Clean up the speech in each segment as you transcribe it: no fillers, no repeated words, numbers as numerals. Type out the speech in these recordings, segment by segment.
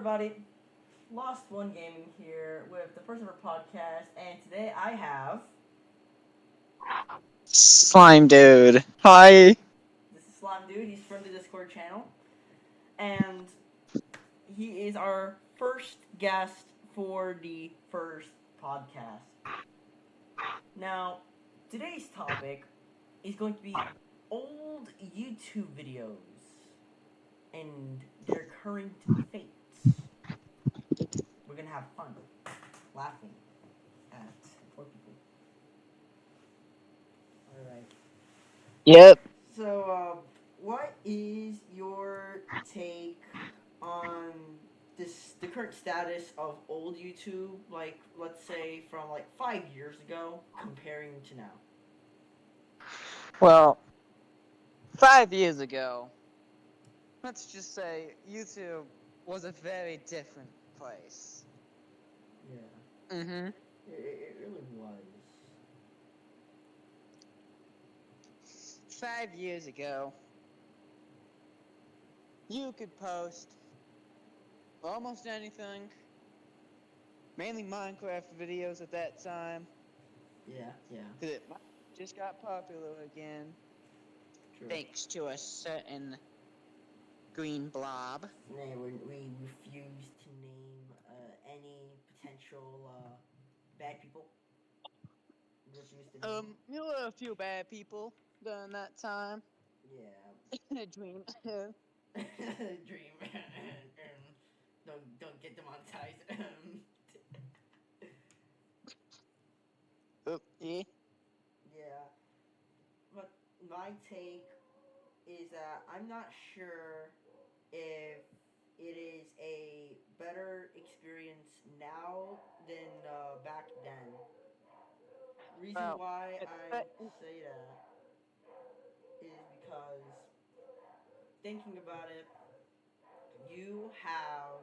everybody? Lost One Gaming here with the first ever podcast, and today I have. Slime dude. Hi. This is Slime Dude, he's from the Discord channel, and he is our first guest for the first podcast. Now, today's topic is going to be old YouTube videos and their current fates. We're gonna have fun laughing at poor people. Alright. Yep. So, what is your take on the current status of old YouTube? Like, let's say from like 5 years ago, comparing to now. Well, 5 years ago, let's just say YouTube was a very different place. Yeah, Mm-hmm. it really was. 5 years ago, you could post almost anything. Mainly Minecraft videos at that time. Yeah, Because it just got popular again. true. Thanks to a certain green blob. Nay, we refuse to name any potential bad people. We refuse to name. There were a few bad people during that time. Yeah. Dream. Dream. Don't get demonetized. Yeah. Yeah, but my take is that I'm not sure if it is a better experience now than back then. Reason Well, why it's I say that is because thinking about it, you have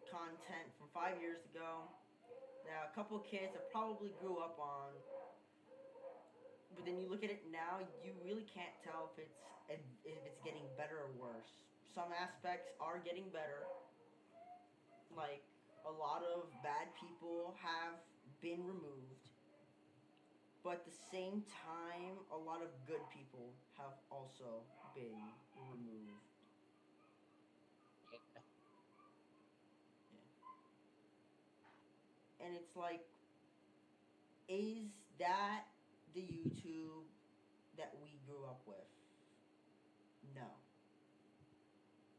content from 5 years ago that a couple kids have probably grew up on, but then you look at it now, you really can't tell if it's getting better or worse. Some aspects are getting better, like a lot of bad people have been removed, but at the same time, a lot of good people have also been removed. Yeah. And it's like, is that the YouTube that we grew up with? No.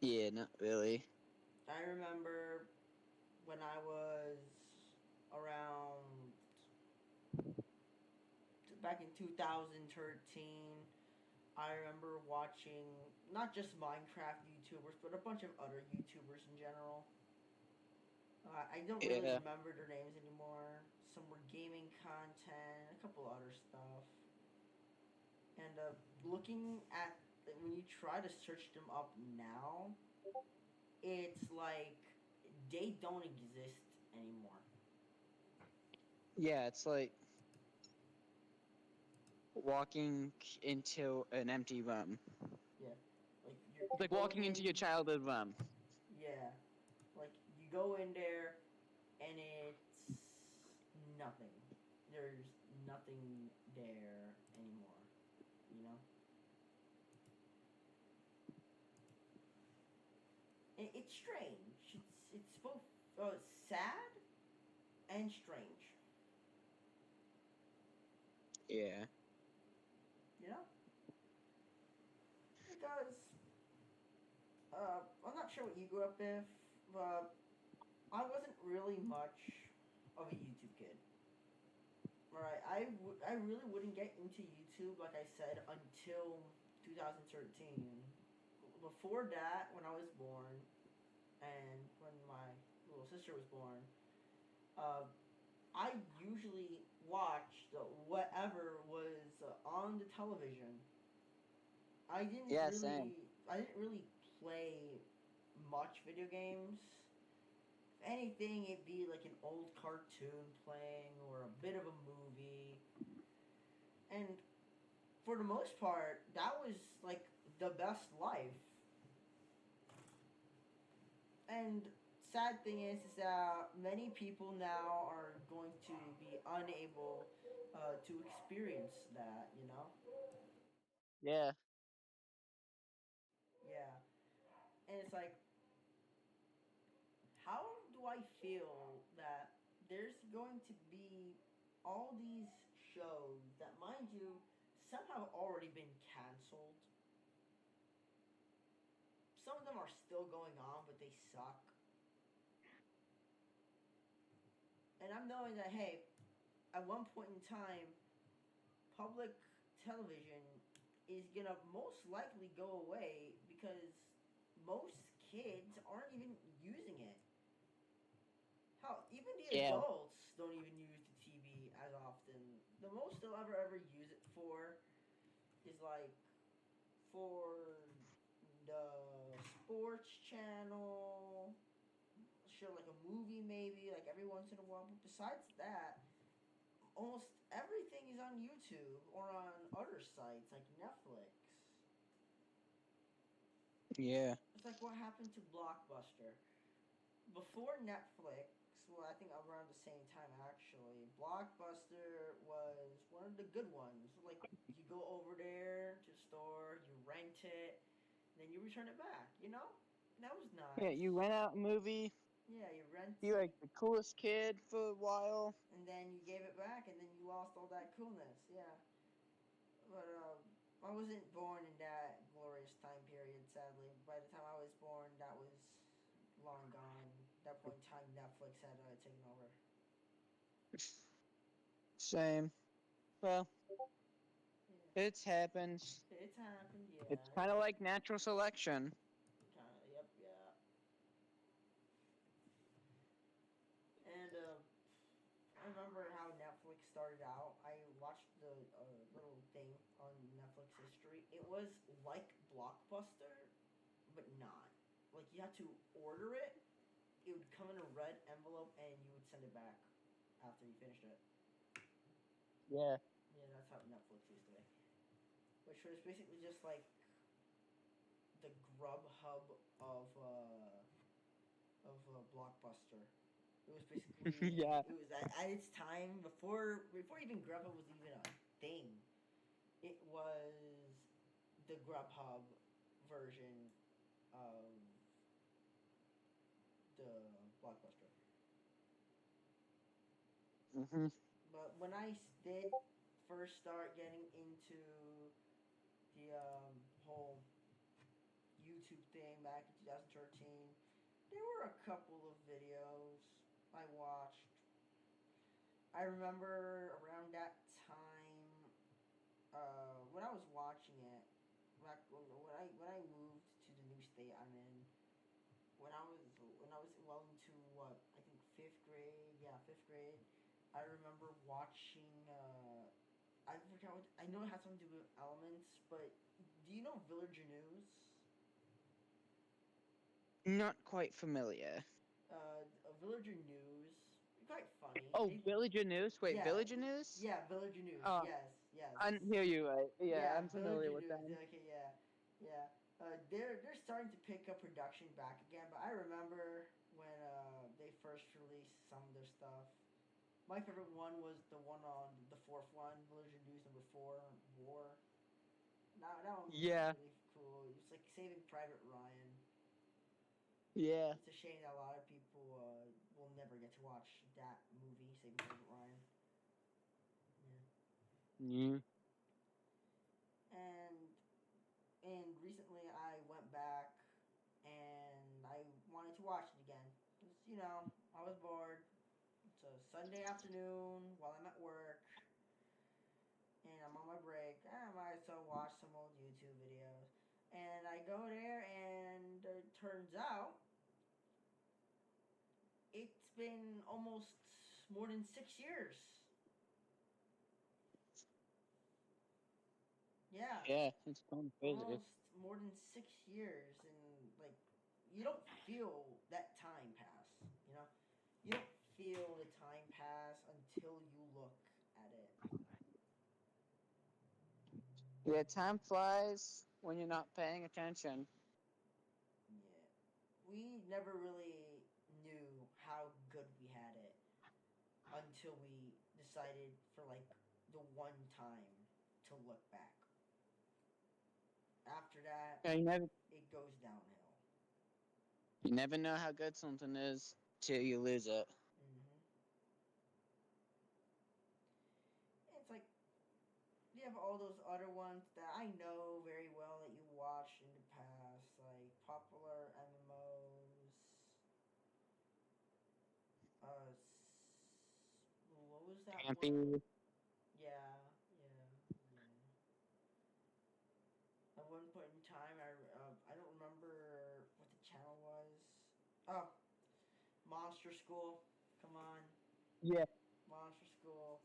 yeah, not really. I remember when I was around back in 2013, I remember watching not just Minecraft YouTubers, but a bunch of other YouTubers in general. I don't really Yeah. remember their names anymore. Some were gaming content, a couple other stuff. And looking at when you try to search them up now, it's like they don't exist anymore. Yeah, it's like walking into an empty room. Yeah, like It's you're like going walking in. into your childhood room. Yeah, like you go in there and it's nothing. There's nothing there anymore. You know, it's strange. It's both sad and strange. Yeah. You know, because I'm not sure what you grew up with, but I wasn't really much of a YouTube kid. Right, I really wouldn't get into YouTube like I said until 2013. Before that, when I was born, and when my little sister was born, uh, I usually watched whatever was on the television. I didn't Yeah, same. really, I didn't really play much video games. If anything, it'd be like an old cartoon playing or a bit of a movie. And for the most part, that was like the best life. And sad thing is that many people now are going to be unable to experience that. You know. Yeah. Yeah, and it's like, how do I feel that there's going to be all these shows that, mind you, some have already been canceled. Some of them are still going on, but they suck. And I'm knowing that, hey, at one point in time, public television is gonna most likely go away because most kids aren't even using it. Hell, even the Yeah. adults don't even use the TV as often. The most they'll ever use it for is like for the sports channel, show like a movie maybe, like every once in a while. But besides that, almost everything is on YouTube or on other sites like Netflix. Yeah. It's like what happened to Blockbuster. Before Netflix, well, I think around the same time actually, Blockbuster was one of the good ones. Like, you go over there to the store, you rent it, then you return it back, you know? That was Yeah, nice. you rent out a movie, Yeah, you rent be it, like the coolest kid for a while. and then you gave it back, and then you lost all that coolness, yeah. But, I wasn't born in that glorious time period, sadly. By the time I was born, that was long gone. At that point in time, Netflix had taken over. Same. Well, Yeah. it's happened. It's happened, yeah, It's kind of yeah. like natural selection. Kind of, yep, yeah. And I remember how Netflix started out. I watched the little thing on Netflix history. It was like Blockbuster, but not. Like, you had to order it. It would come in a red envelope, and you would send it back after you finished it. Yeah. Yeah, that's how Netflix used to be. Which was basically just like the Grub hub of Blockbuster. It was basically Yeah. it was at its time before even Grubhub was even a thing. It was the Grubhub version of the Blockbuster. Hmm. But when I did first start getting into the whole YouTube thing back in 2013, there were a couple of videos I watched. I remember around that time, when I was watching it, back when I moved to the new state I'm in, when I was well into what I think fifth grade, yeah, fifth grade. I remember watching. I forgot what I know it has something to do with elements, but do you know Villager News? Not quite familiar. Villager News, quite funny. Oh, They, Villager News? Wait, yeah, Villager News? yeah, Villager News. Oh, Yes, yes. I hear you right. Yeah, I'm Yeah, familiar Villager with News. them. Okay, yeah, yeah. They're starting to pick up production back again, but I remember when they first released some of their stuff. My favorite one was the one on the fourth one, Villager News #4, War. That one was Yeah. really cool. It's like Saving Private Ryan. Yeah. It's a shame that a lot of people will never get to watch that movie, Saving Private Ryan. Yeah. Mm. And recently I went back and I wanted to watch it again. 'Cause, I was bored. It's a Sunday afternoon while I'm at work and I'm on my break. I might as well watch some old YouTube videos. And I go there and it turns out it's been almost more than 6 years. Yeah, Yeah, it's kind of crazy. almost more than 6 years. And, like, you don't feel that time pass, you know? You don't feel the time pass until you look at it. Yeah, time flies when you're not paying attention. Yeah. We never really knew how good we had it until we decided for like the one time to look back. After that, Yeah, it goes downhill. you never know how good something is till you lose it. Mm-hmm. It's like you have all those other ones that I know very well that you watched in the past, like popular MMOs. What was that one? Campy. Yeah, yeah, yeah. At one point in time, I don't remember what the channel was. Oh, Monster School. Come on, Yeah. Monster School.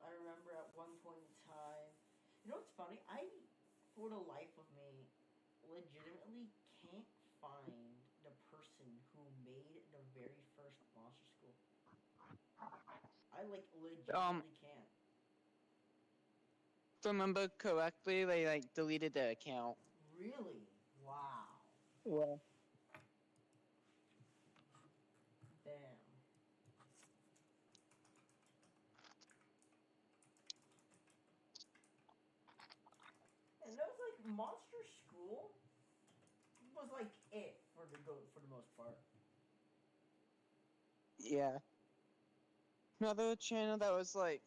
I remember at one point in time. You know what's funny? I, for the life of me, legitimately can't find the person who made the very first Monster School. I like Um, legitimately can't. if I remember correctly, they like deleted the account. Really? Wow. Yeah. Damn. And that was like Monster School was like it for the most part. Yeah. Another channel that was like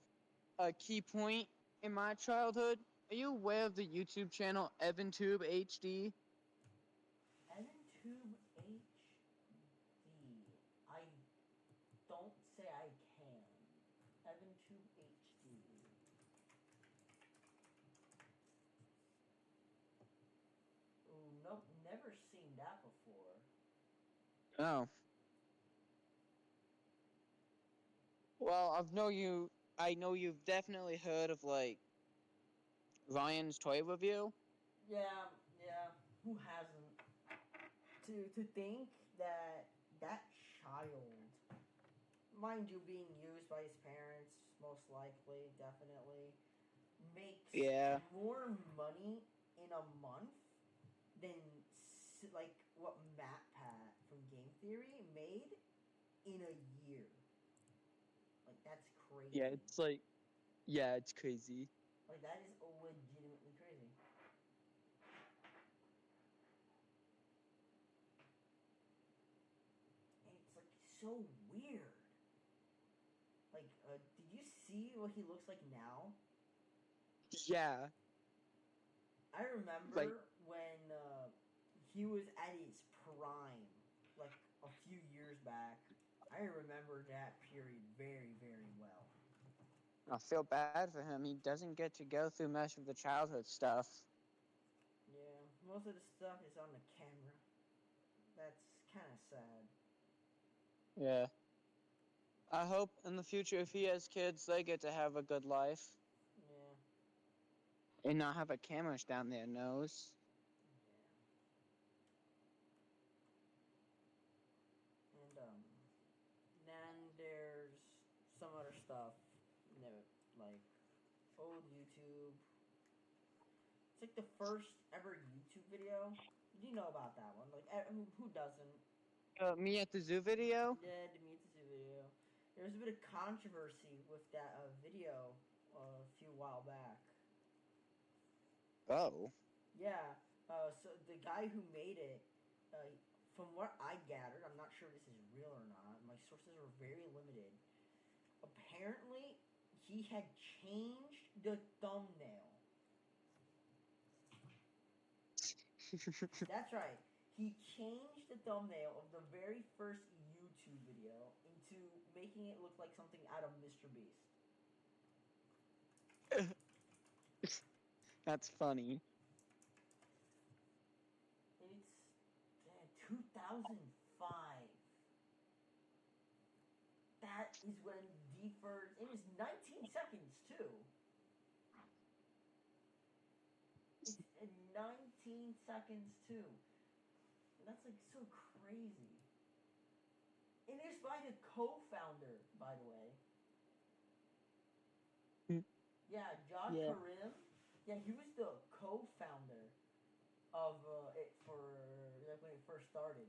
a key point in my childhood. Are you aware of the YouTube channel EvanTube HD? EvanTube HD. I don't say I can. EvanTube HD. Ooh, nope, never seen that before. Oh. Well, I know you've definitely heard of like Ryan's Toy Review. Yeah, yeah. Who hasn't? To think that that child, mind you, being used by his parents, most likely, definitely, makes Yeah. more money in a month than like what MatPat from Game Theory made in a year. Like that's Yeah, crazy. it's like yeah, it's crazy. Like that is legitimately crazy. And it's like so weird. Like, did you see what he looks like now? Yeah. I Like remember when he was at his prime, like a few years back. I remember that period very, very well. I feel bad for him. He doesn't get to go through much of the childhood stuff. Yeah, most of the stuff is on the camera. That's kind of sad. Yeah. I hope in the future if he has kids they get to have a good life Yeah, and not have a camera down their nose. yeah. And then there's some other stuff, you know, like old YouTube. It's like the first ever YouTube video. You know about that one? Like, I mean, who doesn't? Me at the zoo video? Yeah, the Mewtwo video. There was a bit of controversy with that video a few while back. Oh. Yeah, so the guy who made it, uh, from what I gathered, I'm not sure if this is real or not. My sources are very limited. Apparently, he had changed the thumbnail. That's right. He changed the thumbnail of the very first YouTube video into making it look like something out of Mr. Beast. That's funny. It's 2005. That is when the first. It was 19 seconds too. It's 19 seconds too. And that's like so crazy. And it's by the co-founder, by the way. Yeah, John Yeah. Karim. Yeah, he was the co-founder of it for like when it first started.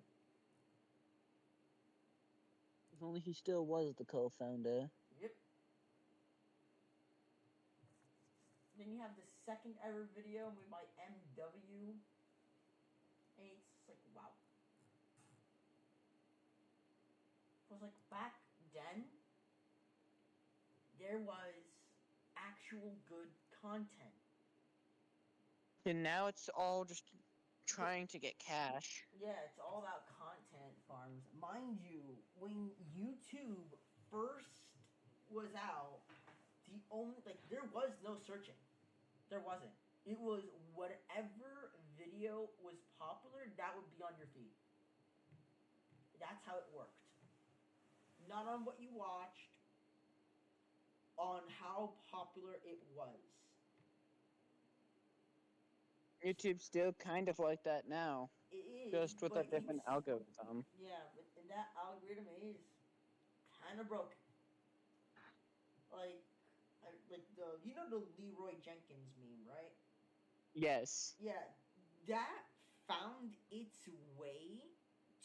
If only he still was the co-founder. Yep. Then you have the second ever video made by MW. And it's like, wow. It was like back then, there was actual good content. And now it's all just trying to get cash. Yeah, it's all about content farms. Mind you, when YouTube first was out, the only there was no searching. There wasn't. It was whatever video was popular, that would be on your feed. That's how it worked. Not on what you watched, on how popular it was. YouTube's still kind of like that now, It is, just with a but different algorithm. yeah, but that algorithm is kind of broken. Like, like the Leroy Jenkins meme, right? Yes. Yeah, that found its way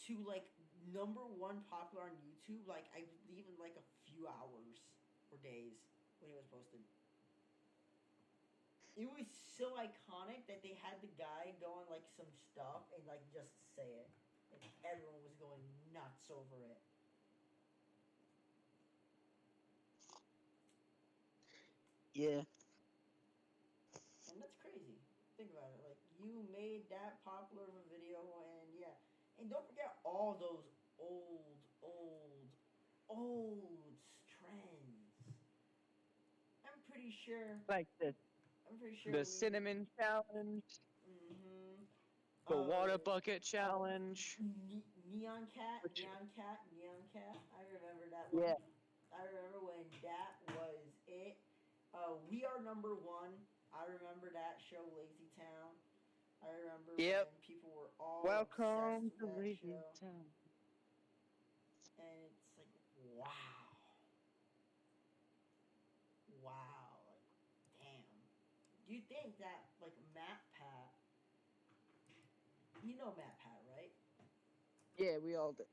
to like #1 popular on YouTube. Like I believe in like a few hours or days when it was posted. It was so iconic that they had the guy go on like some stuff and like just say it. Like everyone was going nuts over it. Yeah. And that's crazy. Think about it. Like you made that popular of a video, and yeah, and don't forget all those old trends. I'm pretty sure. Like I'm pretty sure the we. cinnamon challenge, Mm-hmm. the water bucket challenge. Neon Cat, Which, Neon Cat, Neon Cat. I remember that one. yeah. I remember when that was it. We Are #1. I remember that show, Lazy Town. I remember Yep. when people were all obsessed Welcome with to that Lazy show. Town. And it's like, wow. Wow. Like, damn. Do you think that, like, Matt Pat, you know Matt Pat, right? Yeah,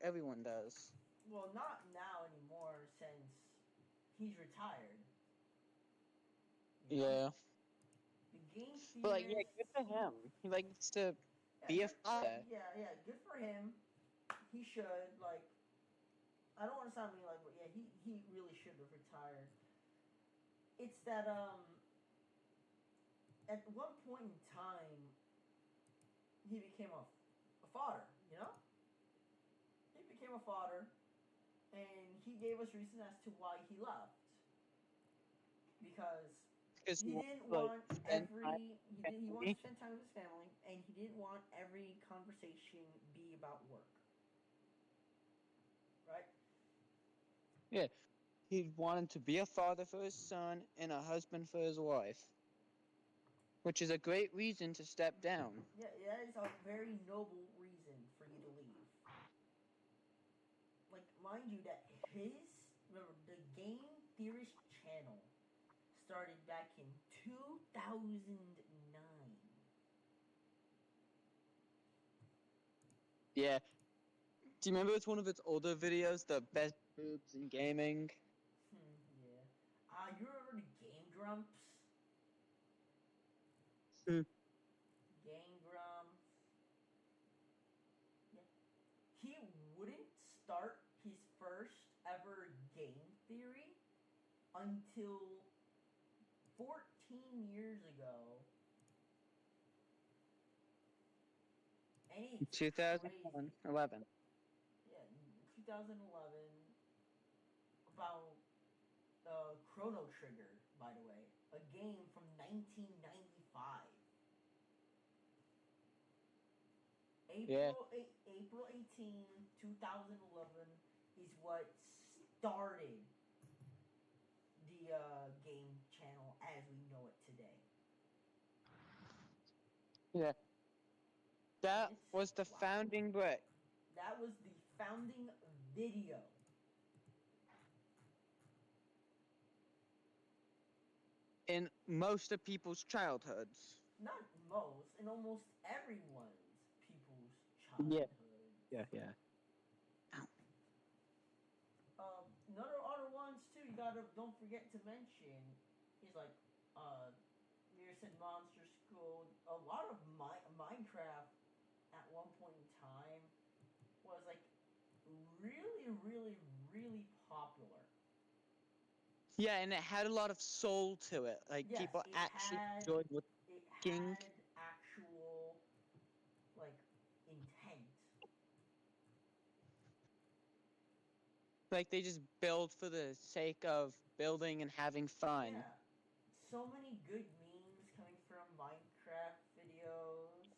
everyone does. Well, not now anymore since he's retired. You know? Yeah. The game But like, yeah, theorists. good for him. He likes to Yeah, be a good. father. Yeah. Good for him. He should like. I don't want to sound mean like, but yeah, he really should have retired. It's that at one point in time he became a fodder. You know, he became a fodder, and he gave us reason as to why he left. Because Because he he wants didn't to like want spend time he with wanted family. to spend time with his family, and he didn't want every conversation be about work. Right? Yeah. He wanted to be a father for his son and a husband for his wife. Which is a great reason to step down. Yeah, that is a very noble reason for you to leave. Like, mind you, that remember, the Game Theorist channel started back in 2009. Yeah. Do you remember it's one of its older videos, the best boobs in gaming? Yeah. You remember the Game Grumps? Hmm. Game Grumps. Yeah. He wouldn't start his first ever game theory until 14 years ago. And it's crazy. 2011. Yeah, 2011. About Chrono Trigger, by the way. A game from 1995. Yeah. April 18, 2011 is what started the game channel as we know it today. Yeah. That was the Wow. founding brick That was the founding video. in most of people's childhoods. Not most, in almost everyone's people's Yeah. childhood. Yeah, yeah. don't forget to mention, he's like, uh, you said Monster School. A lot of Minecraft at one point in time was like really, really, really popular. Yeah, and it had a lot of soul to it. Like Yes, people actually enjoyed it looking. had actual like intent. Like they just build for the sake of building and having fun. Yeah, so many good memes coming from Minecraft videos.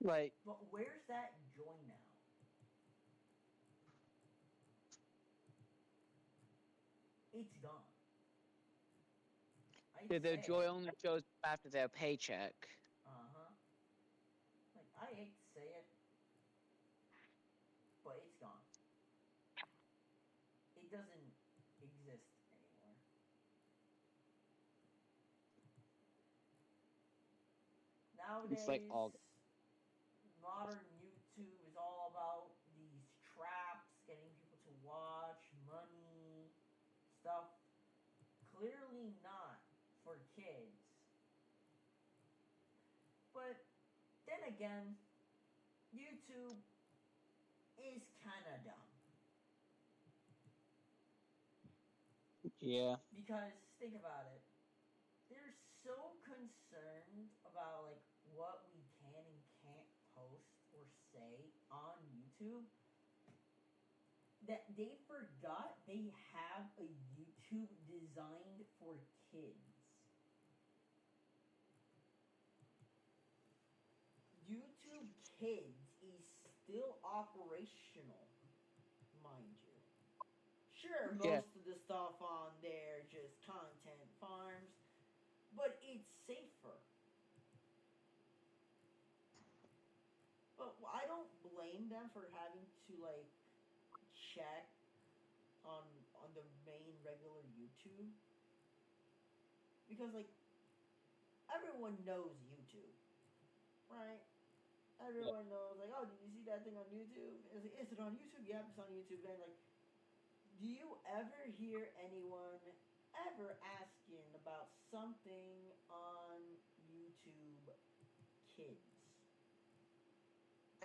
Like But where's that joy now? It's gone. I'd their say joy it. only shows up after their paycheck. Uh huh. Like I hate to say it, but it's gone. It doesn't exist anymore. It's like Nowadays, all modern YouTube is all about these traps, getting people to watch, money, stuff. Clearly not for kids. But then again, YouTube is kind of dumb. yeah. Because think about it. They're so concerned about like what we can and can't post or say on YouTube that they forgot they have a YouTube designed for kids. YouTube Kids is still operational, mind you. Sure, Yeah. most of the stuff on there just content farms, but it's safer. But I don't blame them for having to like check on on the main regular YouTube because like everyone knows YouTube, right? Everyone knows like, oh, did you see that thing on YouTube? Is it on YouTube? Yeah, it's on YouTube. And like, do you ever hear anyone ever asking about something on YouTube Kids?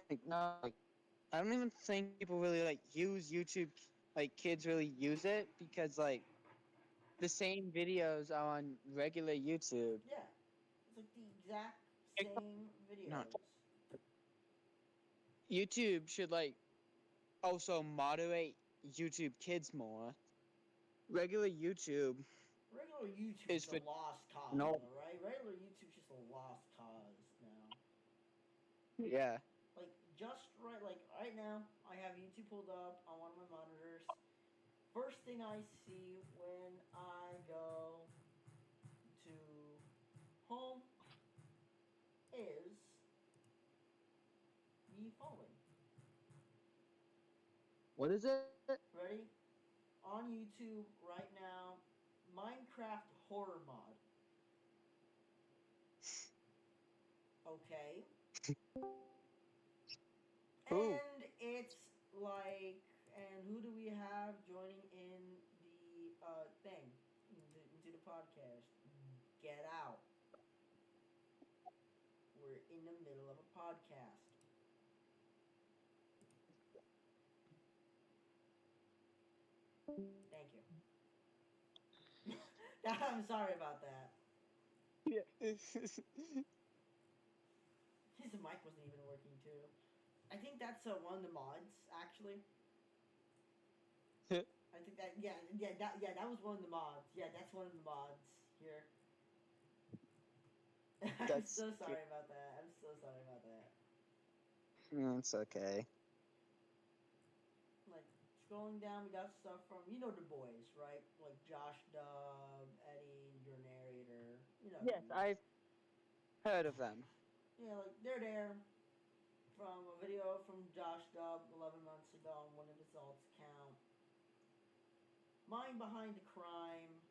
Like no, like I don't even think people really like use YouTube. Like kids really use it because like the same videos are on regular YouTube. Yeah, it's like the exact TikTok, same no, videos. YouTube should like also moderate YouTube Kids more. Regular YouTube Regular YouTube's is a for lost cause, no. alright? Regular YouTube's just a lost cause now. Yeah. Like, just right, like, right now, I have YouTube pulled up on one of my monitors. First thing I see when I go to home is me falling. What is it? Ready? On YouTube right now, Minecraft horror mod. Okay. Ooh. And it's like, and who do we have joining in the thing, into the podcast? Get out. We're in the middle of a podcast. Thank you. I'm sorry about that. Yeah. His mic wasn't even working too. I think that's one of the mods actually. I think that that was one of the mods. Yeah, that's one of the mods here. I'm That's so sorry about that. I'm so sorry about that. it's okay. Like scrolling down, we got stuff from the boys, right? Like Josh Dub, Eddie, your narrator. You know Yes, them. I've heard of them. Yeah, like they're there from a video from Josh Dub 11 months ago on one of his alt account. Mind behind the crime.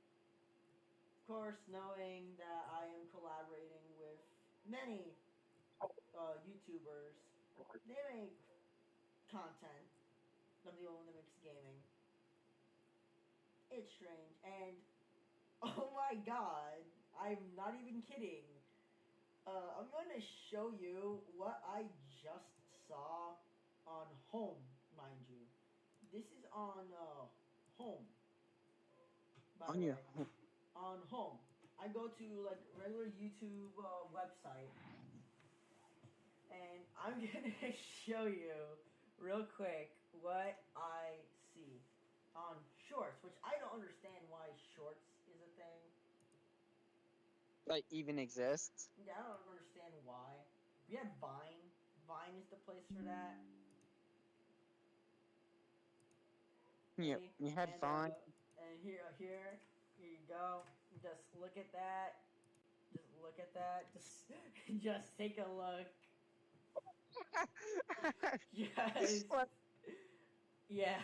Of course, knowing that I am collaborating with many YouTubers, they make content. I'm the only one that makes gaming. It's strange. And oh my god, I'm not even kidding. I'm going to show you what I just saw on home, mind you. This is on home, by the On your way. On home. I go to like regular YouTube website, and I'm gonna show you real quick what I see on shorts, which I don't understand why shorts is a thing. like even exists. Yeah, I don't understand why. We had Vine. Vine is the place for that. You See, you had and fun. here you go. Just look at that. Just look at that. Just just take a look. Yes. What? Yeah.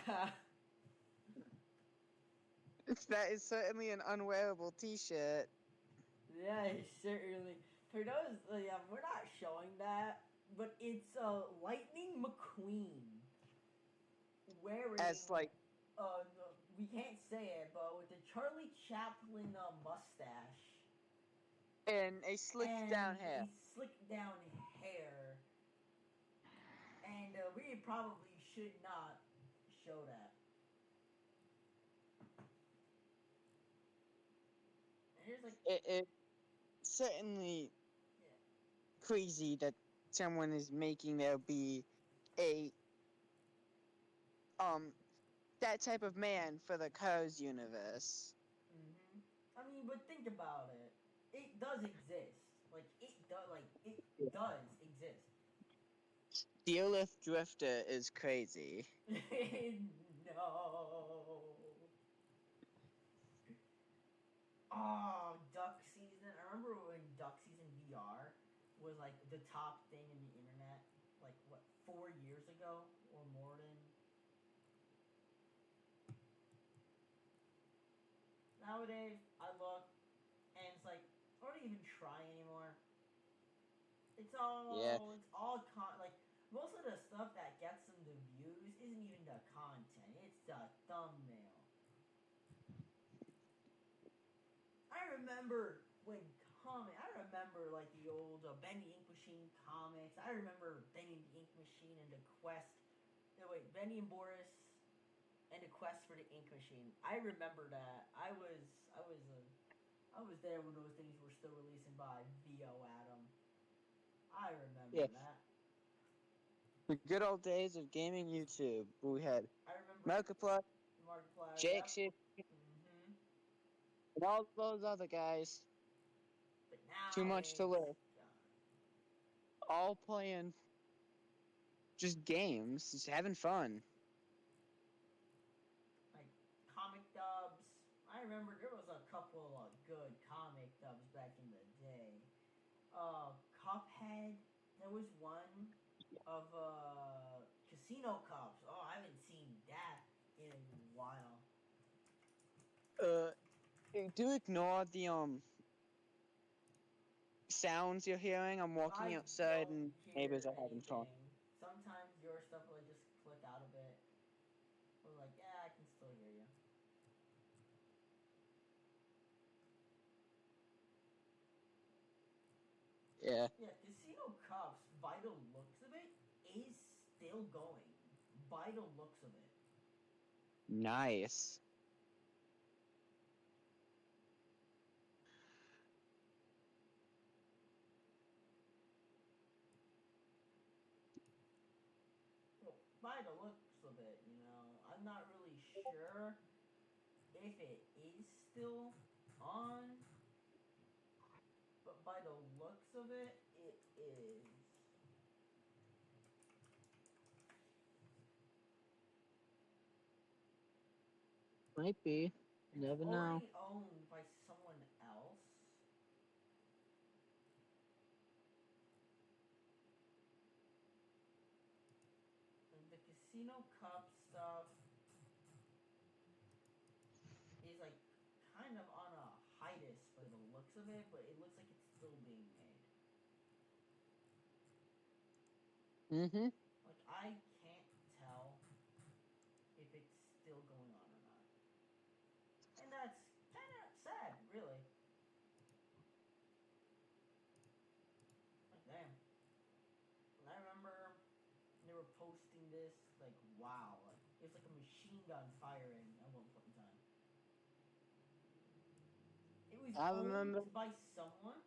That is certainly an unwearable T-shirt. Yeah, certainly. For those, yeah, we're not showing that, but it's Lightning McQueen wearing, As like no, we can't say it, but with the Charlie Chaplin mustache and a slicked down and hair. a slicked down hair, and we probably should not show that. And here's like, It certainly yeah, crazy that someone is making there be a um that type of man for the Cars universe. hmm. I mean, but think about it. It does exist. It does exist. Deolith Drifter is crazy. No. Oh, duck season. I remember when duck season VR was like the top thing in the internet. Like what, 4 years ago or more than. Nowadays, I look and it's like I don't even try anymore. Yeah. It's all like most of the stuff that gets them the views isn't even the content. It's the thumbnail. I remember when I remember like the old Bendy Ink Machine comics. I remember Bendy the Ink Machine and the quest. No wait, Bendy and Boris and the quest for the Ink Machine. I remember that. I was there when those things were still releasing by VO Adam. I remember Yeah. that. The good old days of gaming YouTube. We had I remember Markiplier, Markiplier. Jake Yep. Shit, Mhm. and all those other guys. But Too now much to it's live. All playing just games, just having fun. like comic dubs. I remember there was a couple of good comic dubs back in the day. Cuphead. There was one of Casino Cups. Oh, I haven't seen that in a while. Uh, do ignore the sounds you're hearing. I'm walking I outside don't and neighbors hear are having fun. anything. Sometimes your stuff will just click out a bit. We're like, yeah, I can still hear you. Yeah, Yeah, Casino Cups, by the looks of it, is still going. By the looks of it. nice. Well, by the looks of it, I'm not really sure if it is still on, but by the looks of it, it is. Might be. It's Never know. already owned by someone else. And the Casino Cup stuff is like kind of on a hiatus by the looks of it, but it looks like it's still being made. Mm-hmm. Like I can't tell posting this, like, wow, like, it's like a machine gun firing at one point in time. It was I remember. owned by someone,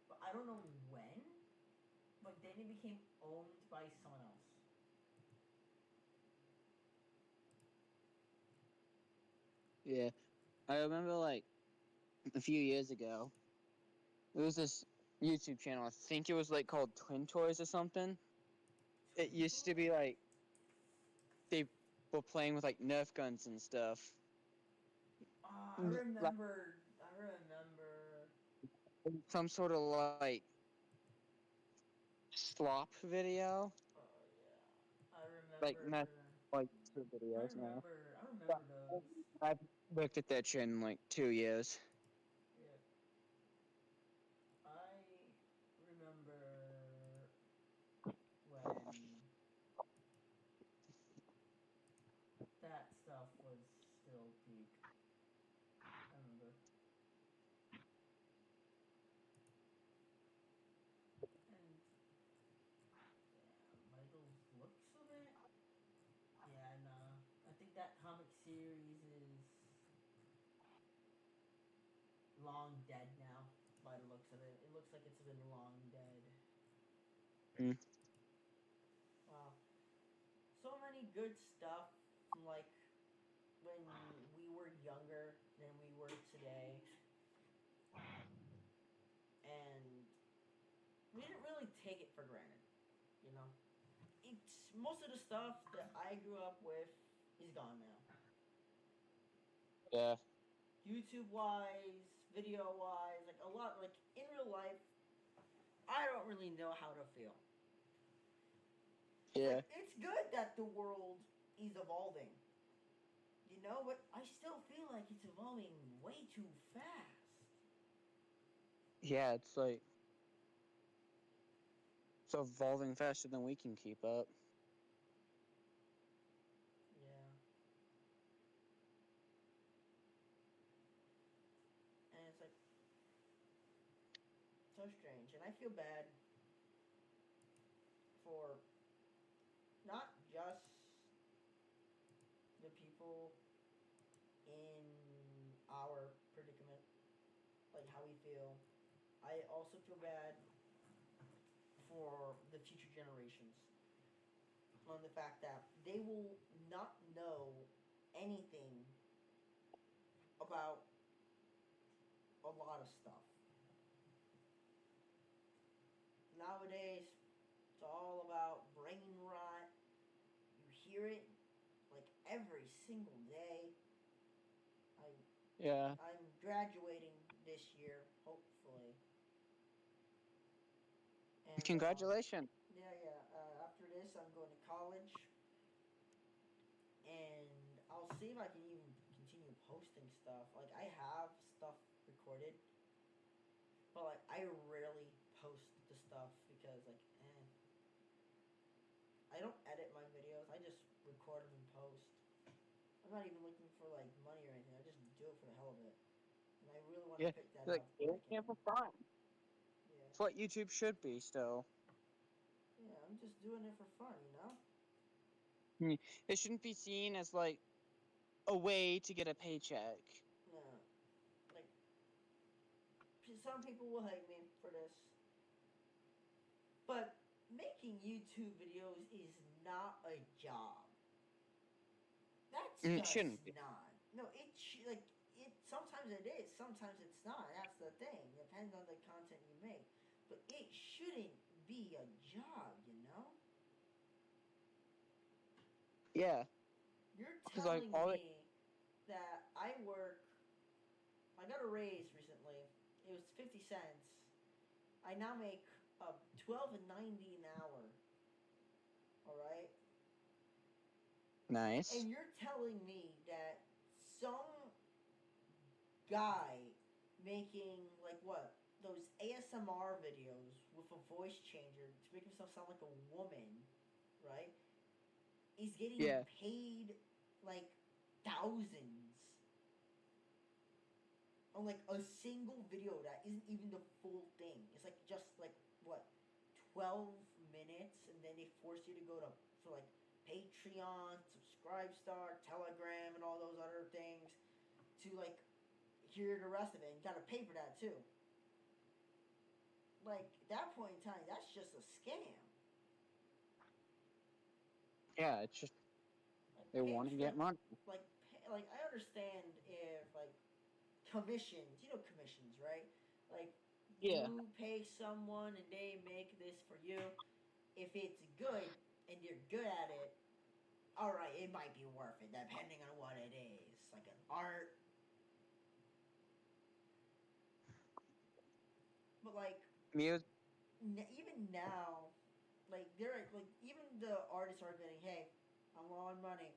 but I don't know when. But then it became owned by someone else. Yeah, I remember like a few years ago. There was this YouTube channel. I think it was like called Twin Toys or something. It Twin used to be Toys? like they were playing with like Nerf guns and stuff. I Like remember. I remember. some sort of like slop video, Oh yeah. I like not remember. like YouTube videos now. I remember those. I've looked at that shit in like 2 years. Yeah. I remember when that stuff was still peak. I remember. And yeah, by those looks of it, yeah, nah. I think that comic series is long dead now. By the looks of it, it looks like it's been long dead. Mm. Wow, so many good stuff from like when we were younger than we were today, and we didn't really take it for granted. You know, it's most of the stuff that I grew up with is gone now. Yeah, YouTube wise, video wise, like a lot, like in real life, I don't really know how to feel. It's yeah, like it's good that the world is evolving, you know, but I still feel like it's evolving way too fast. yeah. It's like it's evolving faster than we can keep up. Yeah, and it's like so strange, and I feel bad for not just the people in our predicament, like how we feel. I also feel bad for the future generations on the fact that they will not know anything about a lot of stuff. Nowadays, it's all about brain rot. You hear it like every single day. I Yeah. I'm graduating this year, hopefully, and Congratulations. yeah, yeah. After this, I'm going to college, and I'll see if I can even continue posting stuff. Like I have stuff recorded, but like I rarely post the stuff because like I don't edit my videos. I just record them and post. I'm not even looking for like money or anything. I just do it for the hell of it, and I really want to Yeah, pick that like up when I doing it can. for fun. Yeah, It's what YouTube should be. Still, yeah. I'm just doing it for fun, you know. it shouldn't be seen as like a way to get a paycheck. No, like some people will hate me for this, but making YouTube videos is not a job. That's It just shouldn't be. not. No, like it. Sometimes it is. Sometimes it's not. That's the thing. Depends on the content you make. But it shouldn't be a job. You know. Yeah, You're because like telling all it. me that I work. I got a raise recently. It was 50 cents. I now make $12.90 an hour. All right. Nice. And you're telling me that some guy making like what those ASMR videos with a voice changer to make himself sound like a woman, right? Is getting Yeah, paid like thousands on like a single video that isn't even the full thing. It's like just like what 12 minutes, and then they force you to go to for like Patreon, Subscribestar, Telegram, and all those other things to like hear the rest of it. And you gotta pay for that too. Like at that point in time, that's just a scam. Yeah, it's just Like they want to get money. like I understand if like commissions, commissions, right? Like Yeah, you pay someone and they make this for you. If it's good and you're good at it, all right, it might be worth it depending on what it is, like an art. But like music. even now, like they're like even the artists are getting, hey, I'm low on money.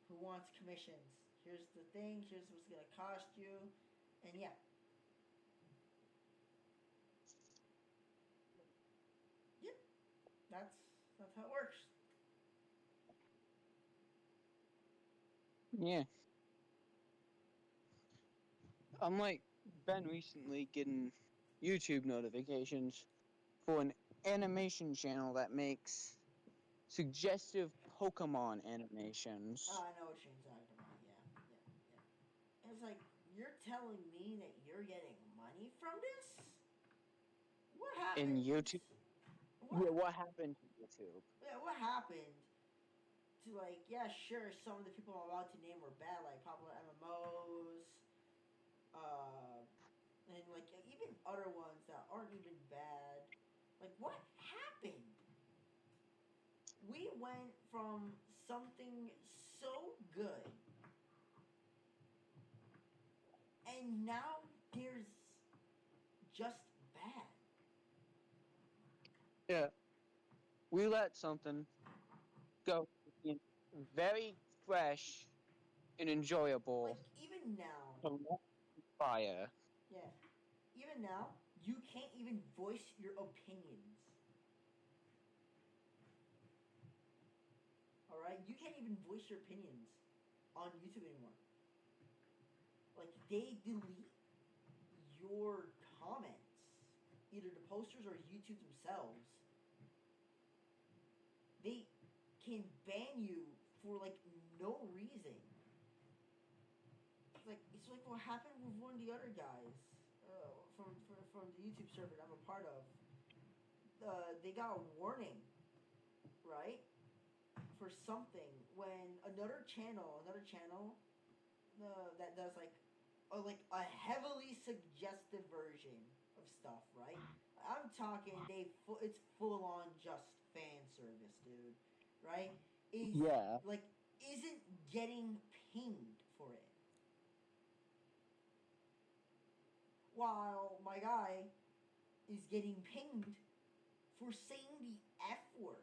Who wants commissions? Here's the thing. Here's what's gonna cost you, and yeah, yeah, that's that's how it works. Yeah, I'm like been recently getting YouTube notifications for an animation channel that makes suggestive Pokemon animations. I know what you're talking about. Yeah, yeah, yeah. And it's like you're telling me that you're getting money from this? What In happened? YouTube. What? Yeah, what happened to YouTube? Yeah, what happened to like? Yeah, sure. Some of the people I'm about to name were bad, like popular MMOs, uh, and like even other ones that aren't even bad. Like, what happened? We went from something so good, and now there's just bad. Yeah, we let something go being very fresh and enjoyable Like even now, to fire. yeah, even now, you can't even voice your opinions. All right, you can't even voice your opinions on YouTube anymore. Like they delete your comments, either the posters or YouTube themselves. They can ban you for like no reason. It's like what happened with one of the other guys from the YouTube server that I'm a part of. They got a warning, right, for something when another channel that does like a heavily suggestive version of stuff, right? I'm talking it's full on just fan service, dude, right? Is Yeah, like isn't getting pinged for it, while my guy is getting pinged for saying the F word.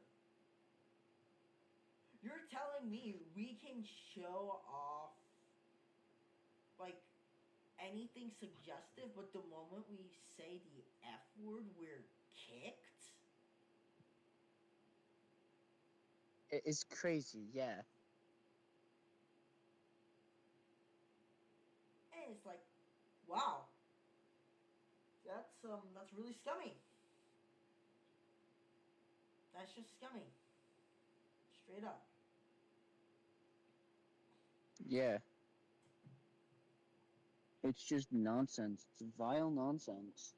You're telling me we can show off like anything suggestive, but the moment we say the F word, we're kicked? it's crazy. Yeah, And it's like, wow, that's really scummy. That's just scummy. Straight up. yeah. It's just nonsense. It's vile nonsense.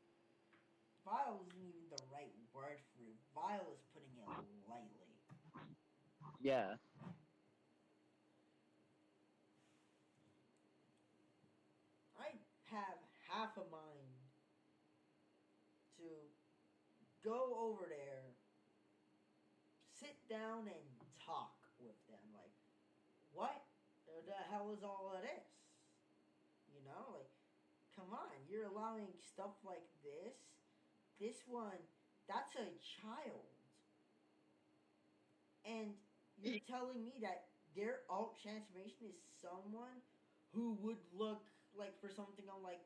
Vile isn't even the right word for it. Vile is putting it lightly. Yeah, I have half a mind to go over there, sit down and talk with them. Like, what the hell is all of this? Like, come on, you're allowing stuff like this. This one, that's a child. And you're telling me that their alt transformation is someone who would look like for something on like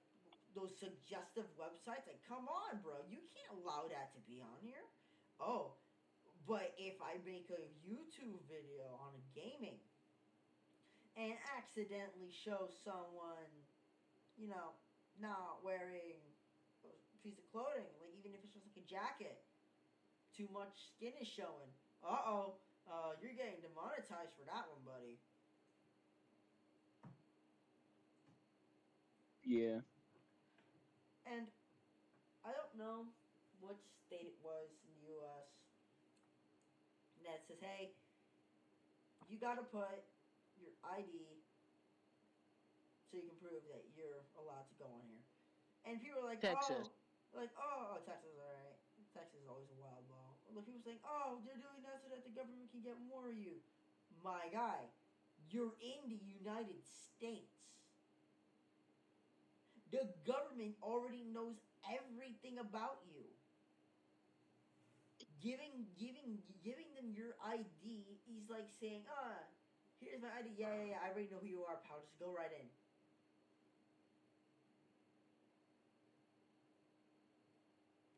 those suggestive websites? Like, come on, bro. You can't allow that to be on here. Oh, but if I make a YouTube video on gaming and accidentally show someone, you know, not wearing a piece of clothing, like even if it's just like a jacket, too much skin is showing. Uh oh. You're getting demonetized for that one, buddy. Yeah. And I don't know which state it was in the U.S. that says, hey, you gotta put your ID so you can prove that you're allowed to go on here. And people are Texas. like, oh, Texas, alright. Texas is always a wild ball. Like people saying, oh, they're doing that so that the government can get more of you. My guy, you're in the United States. The government already knows everything about you. Giving them your ID is like saying, here's my ID. Yeah. I already know who you are, pal. Just go right in.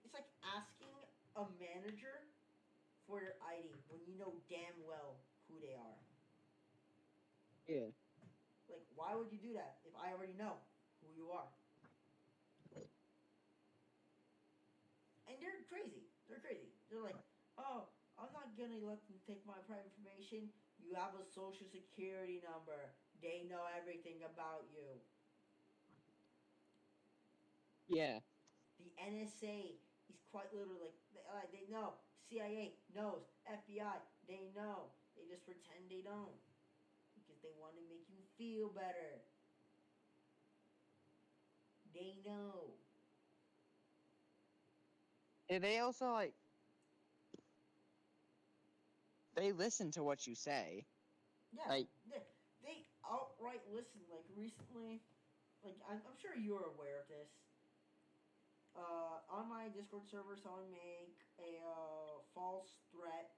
It's like asking a manager for your ID when you know damn well who they are. Yeah. Like, why would you do that if I already know who you are? And they're crazy. They're crazy. They're like, oh, I'm not gonna let them take my private information. You have a social security number. They know everything about you. Yeah. The NSA is quite literally like they know. CIA knows. FBI they know. They just pretend they don't because they want to make you feel better. They know. And they also like they listen to what you say. Yeah, Like, they outright listen. Like recently, like I'm sure you're aware of this. On my Discord server, someone make a false threat.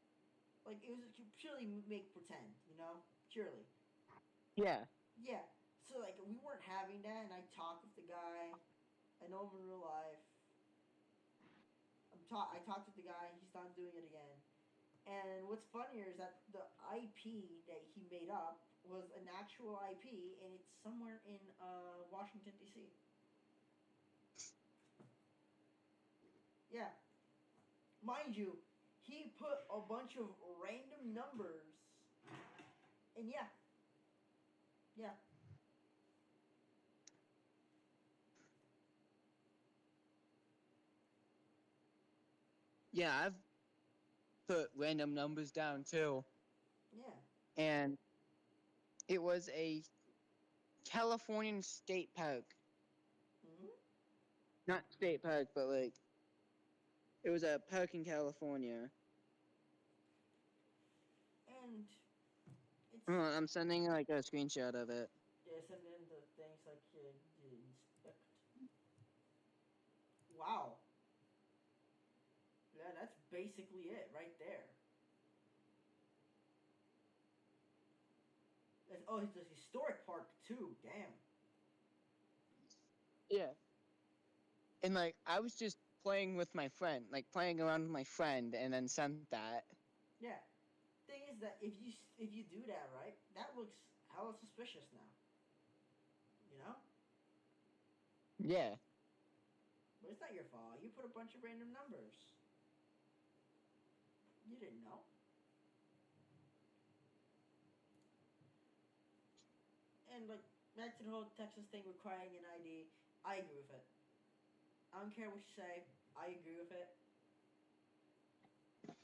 Like it was purely make pretend, purely. yeah. Yeah. So like we weren't having that, and I talked with the guy. I know him in real life. I talked with the guy. He's not doing it again. And what's funnier is that the IP that he made up was an actual IP, and it's somewhere in Washington D.C. Yeah, mind you, he put a bunch of random numbers, and yeah, Yeah, I've put random numbers down too. yeah. And it was a Californian state park. Hmm. Not state park, but like it was a park in California. And it's I'm sending like a screenshot of it. yeah, send in the things like you inspect. Wow, yeah, that's basically it right there. It's a historic park too. Damn. Yeah. And like I was just playing with my friend, like playing around with my friend, and then sent that. Yeah. Thing is that if you do that right, that looks hella suspicious now. You know. Yeah. But it's not your fault. You put a bunch of random numbers. You didn't know. And like back to the whole Texas thing requiring an ID. I agree with it. I don't care what you say. I agree with it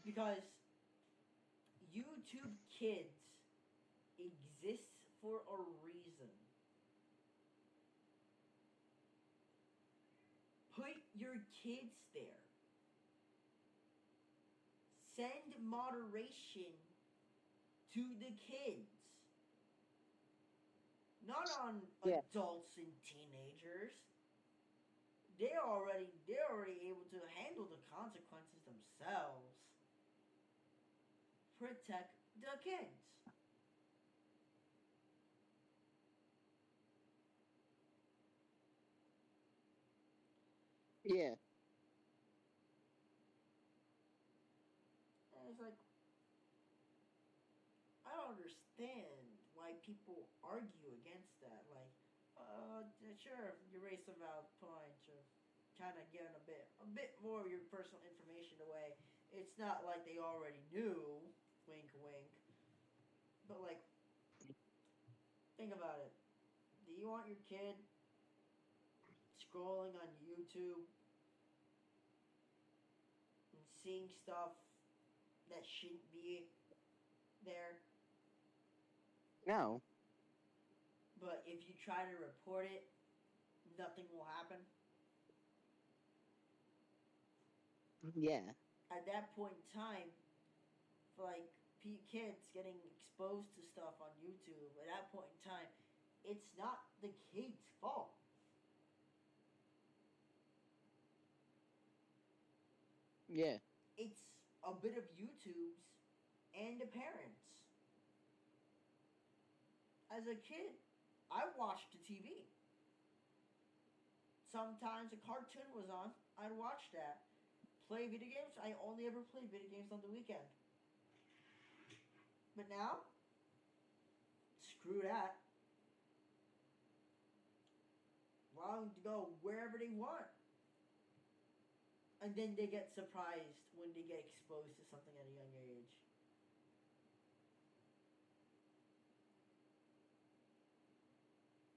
because YouTube Kids exists for a reason. Put your kids there. Send moderation to the kids, not on Yeah. adults and teenagers. They're already able to handle the consequences themselves. Protect the kids. Yeah. And it's like I don't understand why people argue against that. Like, sure, you raise some valid points of kind of giving a bit more of your personal information away. It's not like they already knew. Wink, wink. But like, think about it. Do you want your kid scrolling on YouTube and seeing stuff that shouldn't be there? No. But if you try to report it, nothing will happen. Yeah. At that point in time, for like kids getting exposed to stuff on YouTube, at that point in time, it's not the kid's fault. Yeah. It's a bit of YouTube's and the parents. As a kid, I watched the TV. Sometimes a cartoon was on, I'd watch that. Play video games, I only ever played video games on the weekend. But now, screw that. Allow them to go wherever they want. And then they get surprised when they get exposed to something at a young age.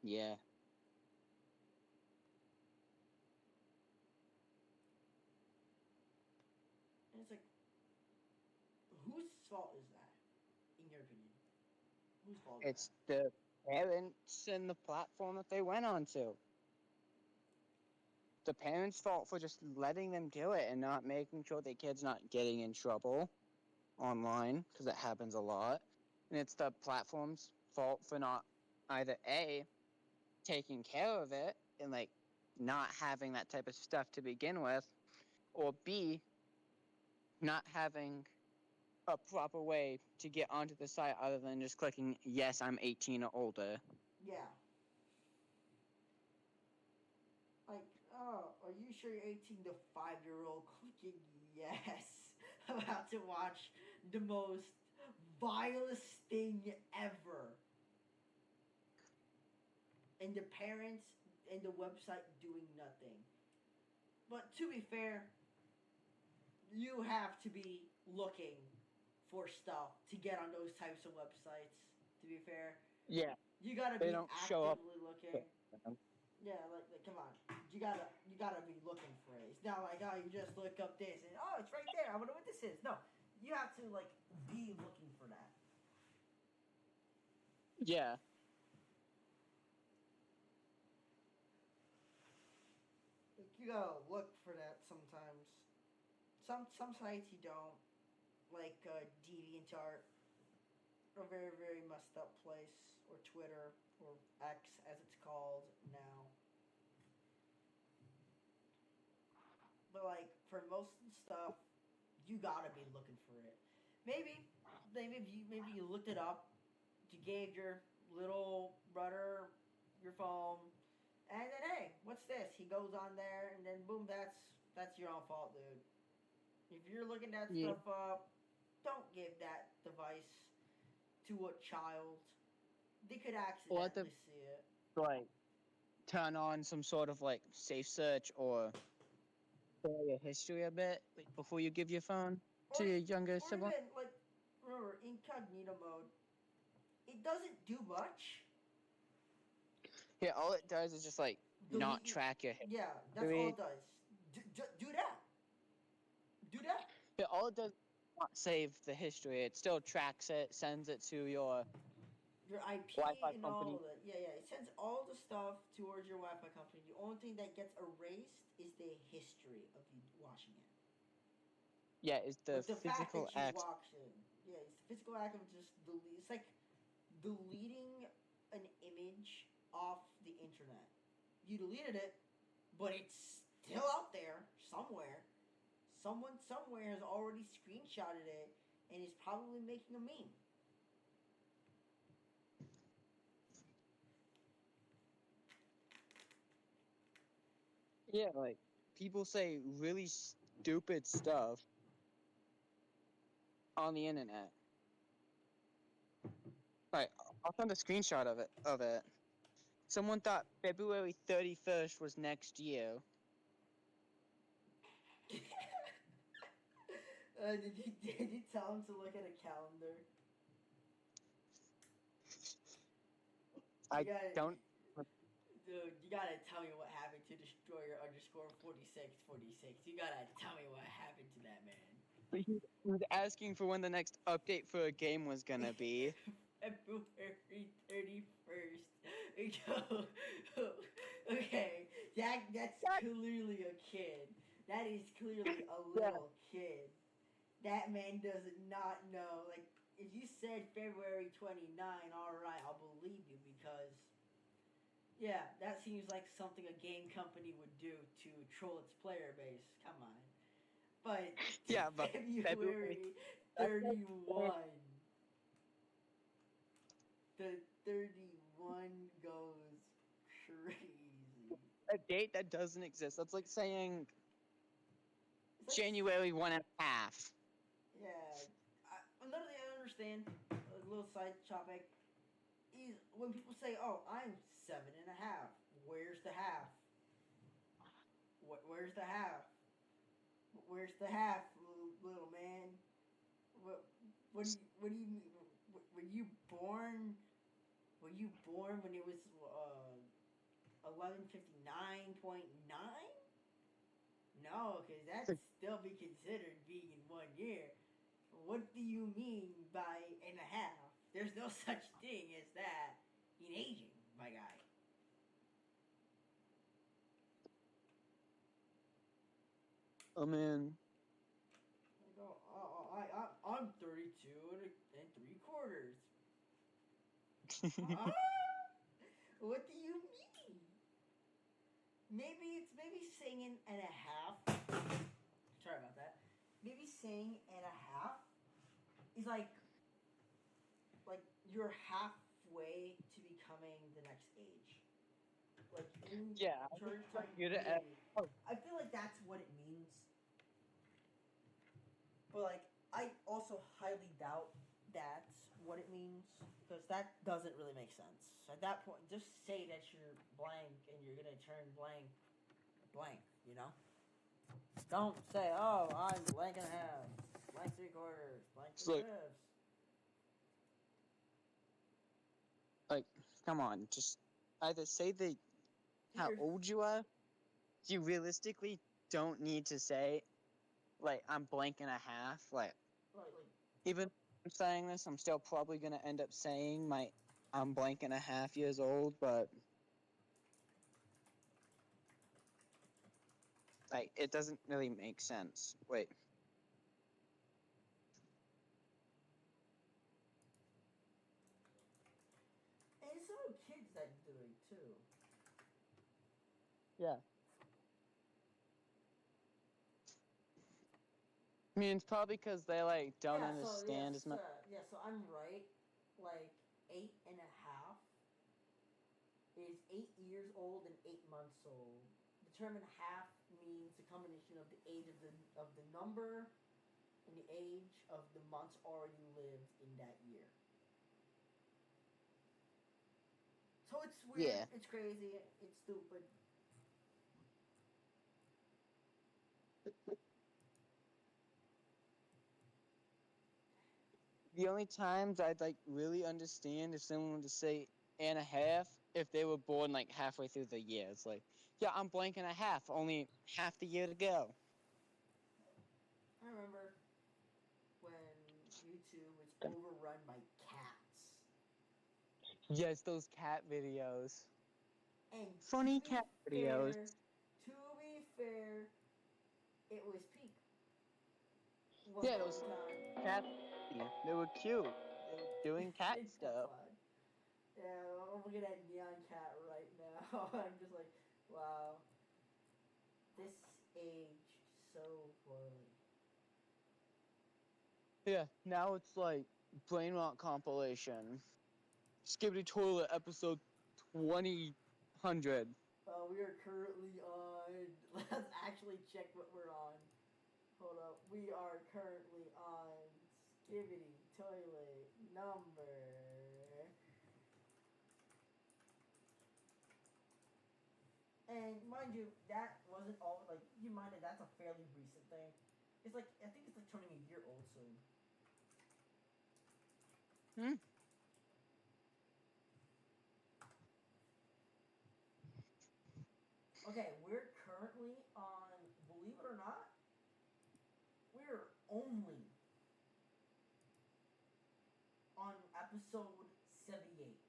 Yeah. And it's like, whose fault is that, in your opinion? Whose fault is that? It's the parents and the platform that they went onto. The parents' fault for just letting them do it and not making sure their kid's not getting in trouble online, because it happens a lot. And it's the platform's fault for not either A, taking care of it and like not having that type of stuff to begin with, or B, not having a proper way to get onto the site other than just clicking yes, I'm 18 or older. Yeah. Like, oh, are you sure you're 18? The 5-year-old clicking yes. About to watch the most vilest thing ever. And the parents and the website doing nothing. But to be fair, you have to be looking for stuff to get on those types of websites. To be fair, Yeah, you gotta they be don't show up. actively looking. Yeah, like come on, you gotta be looking for it. It's not like, oh, you just look up this and oh, it's right there. I wonder what this is. No, you have to like be looking for that. Yeah, Like you gotta look for that sometimes. Some sites you don't, like DeviantArt, a very messed up place, or Twitter, or X as it's called now. But like for most stuff, you gotta be looking for it. Maybe, maybe you looked it up. You gave your little brother your phone, and then hey, what's this? He goes on there, and then boom, that's your own fault, dude. If you're looking that yeah. stuff up, don't give that device to a child. They could Or let them accidentally see it. like turn on some sort of like safe search or clear your history a bit like, before you give your phone to Or, your younger or sibling. even like, remember incognito mode. It doesn't do much. Yeah, all it does is just like not Delete. track your Yeah, that's all history. it does. Do that. Do that. Yeah, all it does is not save the history. It still tracks it, sends it to your Your IP Wi-Fi and all company. of that. Yeah, yeah. It sends all the stuff towards your Wi-Fi company. The only thing that gets erased is the history of you watching it. Yeah, is the But the fact physical that you act. watched it, yeah, it's the physical act of just delete. It's like deleting an image off the internet. You deleted it, but it's still out there somewhere. Someone somewhere has already screenshotted it and is probably making a meme. Yeah, like people say really stupid stuff on the internet. Like I'll send a screenshot of it. Someone thought February 31st was next year. Did you tell him to look at a calendar? You I gotta, don't. dude. You gotta tell me what happened to Destroyer underscore 4646. You gotta tell me what happened to that man. He was asking for when the next update for a game was gonna be. February 31st. Okay, that's That, clearly a kid. That is clearly a yeah, little kid. That man does not know. Like, if you said February 29, alright, I'll believe you because, yeah, that seems like something a game company would do to troll its player base. Come on. But yeah, but February. February That's like saying, 31. The 31 goes crazy. a date that doesn't exist. That's like saying It's like, January 1.5. yeah. Another thing I understand, a little side topic, is when people say, "Oh, I'm 7.5." Where's the half? Where's the half? Where's the half, little man? What? What do you mean? Were you born? Were you born when it was 11:59.9? No, because that'd still be considered being in 1 year. What do you mean by and a half? There's no such thing as that in aging, my guy. I mean, I'm 32 and 3/4. Huh? What do you mean? Maybe saying and a half. Sorry about that. Maybe saying and a half is like you're halfway to becoming the next age. Like in yeah, I just church want type you to ask. puberty. Oh, I feel like that's what it means. But like I also highly doubt that's what it means because that doesn't really make sense. At that point, just say that you're blank and you're gonna turn blank blank. You know. Don't say, "Oh, I'm blank and a half, blank 3/4, blank it's three like, fifths." like, come on, just either say how Here's old you are. You realistically don't need to say like I'm blank and a half. Like like even if I'm saying this, I'm still probably gonna end up saying my I'm blank and a half years old, but like it doesn't really make sense. Wait, and some of the kids that do it too. yeah. I mean, it's probably because they like don't Yeah, so understand as yes, much. yeah, so I'm right. Like 8.5 is 8 years old and 8 months old. The term and a half means the combination of the age of the number and the age of the months already lived in that year. So it's weird, Yeah. it's crazy, it's stupid. The only times I'd like really understand if someone were to say and a half if they were born like halfway through the year. It's like, yeah, I'm blank and a half, only half the year to go. I remember when YouTube was overrun by cats. Yes, those cat videos. And Funny cat videos. to be fair, it was peak. Once Yeah, upon those a time. cats. They were cute. They were doing cat That's stuff. odd. Yeah, I'm looking at Neon Cat right now. I'm just like, wow, this aged so poorly. Yeah, now it's like brain rot compilation. Skibbity Toilet episode 2000. We are currently on. Let's actually check what we're on. Hold up. We are currently on Skibidi Toilet number. And mind you, that wasn't all. Like, you mind that that's a fairly recent thing. It's like, I think it's like turning a year old soon. Hmm. Okay, we're currently on, believe it or not, we're only on episode 78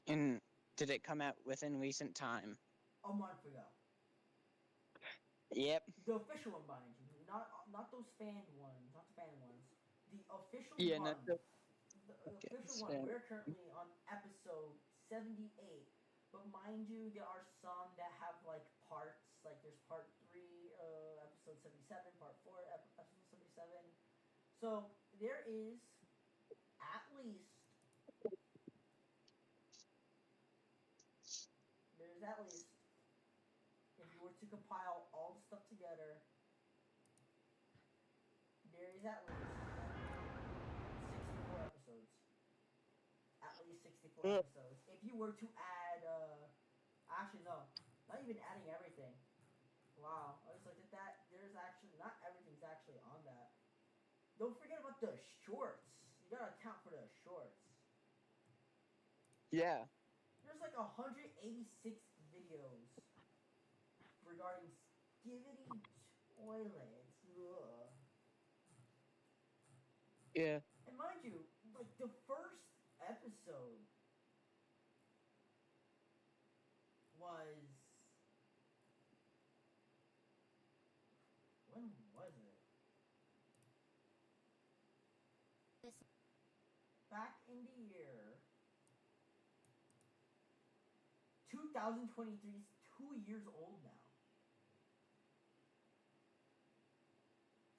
And did it come out within recent time? a month ago. Yep. The official one, mind you, not those fan ones, not the fan ones. The official Yeah, one, not the the official yes, one. We're currently on episode 78. But mind you, there are some that have like parts. Like there's part 3, episode 77, part 4, episode 77. So there is at least there's at least, if you were to compile all the stuff together, there is at least 64 episodes. At least 64 uh, episodes. If you were to add, actually no, not even adding everything. Wow, I just looked at that. There's actually not everything's actually on that. Don't forget about the shorts. You gotta account for the shorts. yeah. There's like 186 videos regarding skivity toilets. Ugh. Yeah. And mind you, like the first episode was, when was it? Back in the year 2023 is 2 years old now.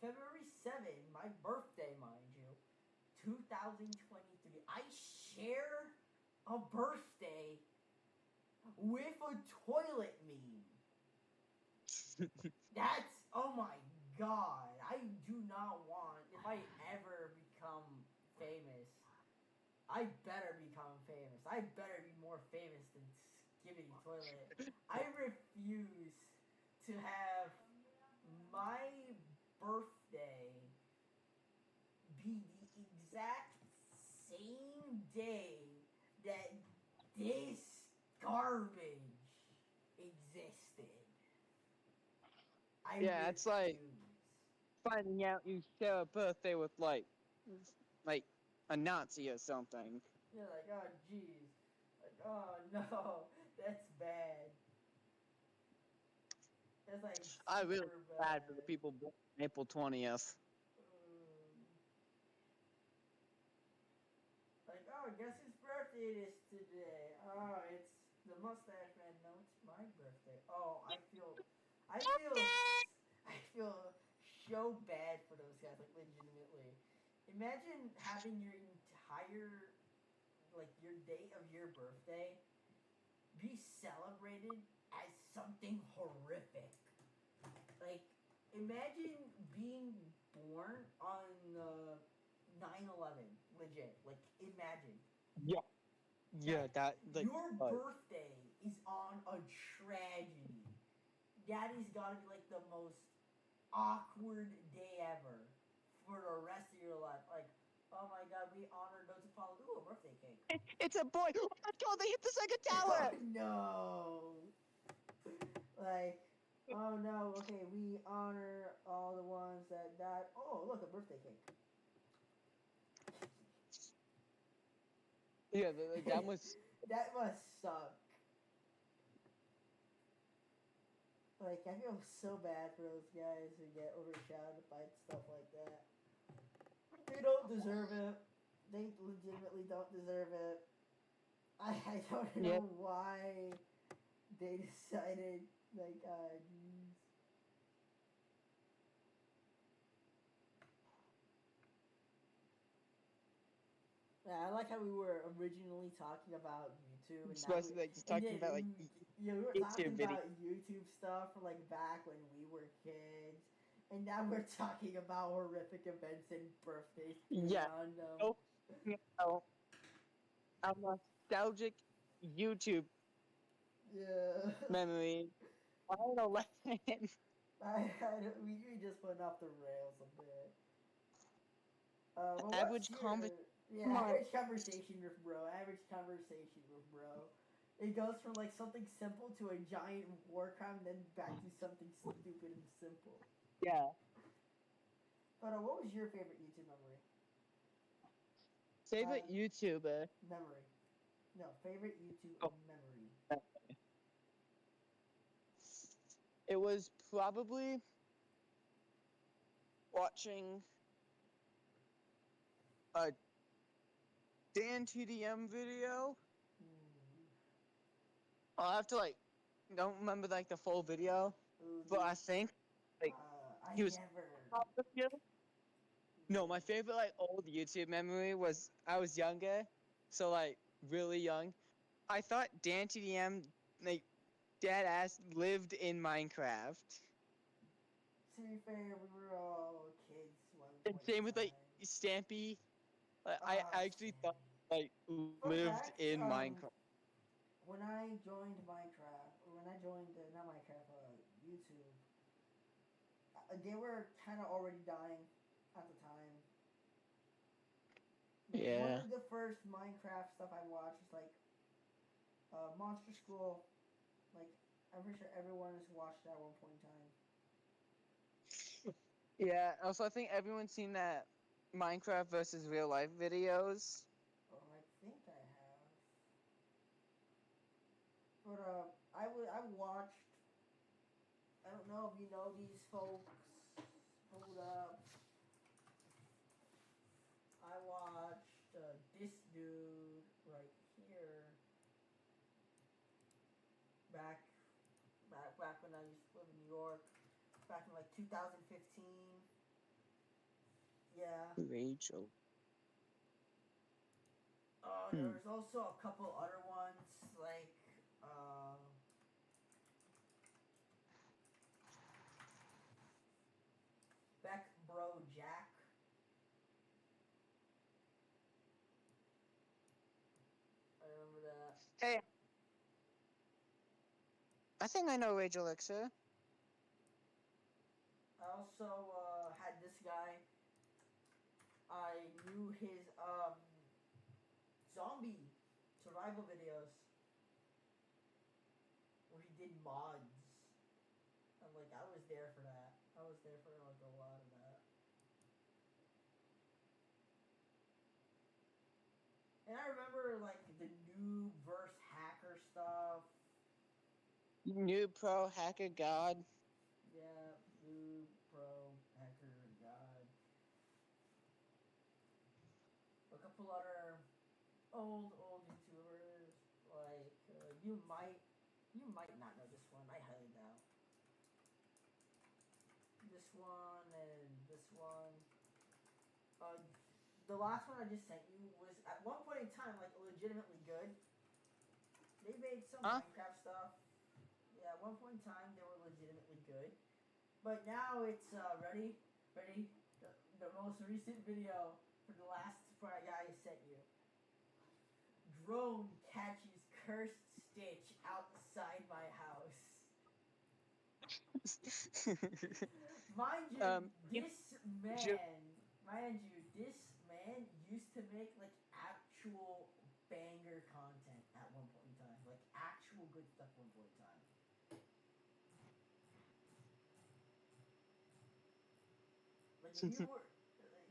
February 7th, my birthday, mind you, 2023. I share a birthday with a toilet meme. That's, oh my god. I do not want, if I ever become famous, I better become famous. I better be more famous than Skibidi Toilet. I refuse to have my birthday be the exact same day that this garbage existed. I Yeah, it's like refuse. finding out you share a birthday with like a Nazi or something. You're like, oh jeez. Like, oh no, that's bad. That's like I really super bad for the bad. people born on April 20th. Like, oh, guess whose birthday it is today? Oh, it's the mustache man. No, it's my birthday. Oh, I feel, I feel so bad for those guys. Like, legitimately, imagine having your entire, like, your day of your birthday be celebrated as something horrific. Like, imagine being born on 9/11. Legit. Like, imagine. Yeah. Yeah, That that like your birthday is on a tragedy. That is gotta be like the most awkward day ever for the rest of your life. Like, oh my god, we honor those who followed. Ooh, a birthday cake. it's a boy. Oh my god, they hit the second Oh tower. no. Like, oh no, okay, we honor all the ones that died. Oh, look, a birthday Yeah, that cake. was. That must suck. Like, I feel so bad for those guys who get overshadowed by stuff like that. They don't deserve it. They legitimately don't deserve it. I don't Yeah. know why they decided, like, jeez. Yeah, I like how we were originally talking about YouTube, and now Supposed to like just and talking about like then yeah, we were talking YouTube video. about YouTube stuff from like back when we were kids, and now we're talking about horrific events and birthdays being Yeah. on them. Oh, you know, a nostalgic YouTube Yeah, memory. 9/11. we just went off the rails a bit. Well, what's Average your conversation. yeah, average conversation with bro? Average conversation with bro. It goes from like something simple to a giant war crime, then back to something stupid and simple. Yeah. But what was your favorite YouTube memory? Favorite YouTuber? Memory. No, favorite YouTube Oh, memory. it was probably watching a Dan TDM video. Hmm. I'll have to like don't remember like the full video, Ooh, but I dude. think like I he was never. top of the field. No, my favorite like old YouTube memory was I was younger, so like really young. I thought Dan TDM like dead ass lived in Minecraft. To be fair, we were all kids one And point same in with like time. Stampy. Like, I Ah, actually Sammy. thought like Fun lived fact: in Minecraft. when I joined Minecraft, or when I joined not Minecraft, YouTube, they were kind of already dying at the time. Like one Yeah. of the first Minecraft stuff I watched was like Monster School. Like I'm pretty sure everyone has watched that at one point in time. Yeah. Also, I think everyone's seen that Minecraft versus real life videos. Oh, I think I have. But I watched. I don't know if you know these folks. Hold up. I watched this dude right here back back when I used to live in New York, back in like 2015. Yeah. Rachel. There Hmm. was also a couple other ones like Beck Bro Jack. I remember that. Hey, I think I know Rachel Elixir. I also had this guy. I knew his zombie survival videos where he did mods. I'm like, I was there for that. I was there for like a lot of that. And I remember like the new verse hacker stuff. New pro hacker god. Yeah, new pro hacker god. A couple other old YouTubers like you might not know this one. I highly doubt. This one and this one. Uh, the last one I just sent you was at one point in time like legitimately good. They made some Huh? Minecraft stuff. Yeah, at one point in time they were legitimately good. But now it's ready. The most recent video for the last Friday I sent you. Drone catches cursed Stitch outside my house. Mind you, Yeah, this man used to make like actual banger content at one point in time, like actual good stuff at one point in time. Like if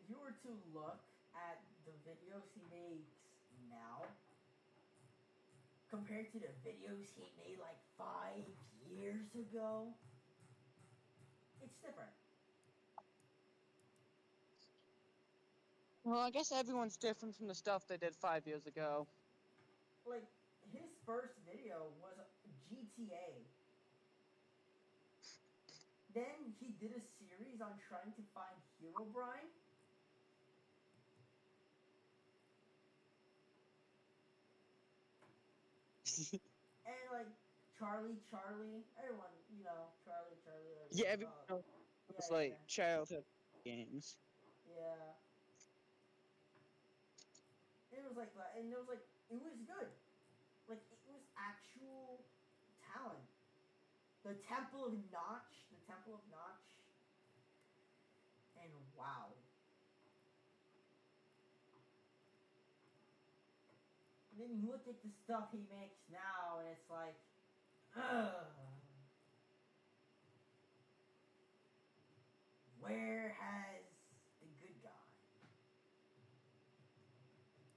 you were to look at the videos he makes now compared to the videos he made like 5 years ago, it's different. well, I guess everyone's different from the stuff they did 5 years ago. Like his first video was GTA. Then he did a series on trying to find Herobrine. And like Charlie, everyone, Charlie, Yeah, like, everyone knows yeah, those yeah, like childhood games. yeah. And it was like that, and it was like it was good. Like it was actual talent. The Temple of Notch, and wow. then you look at the stuff he makes now, and it's like, ugh. Where has the good guy?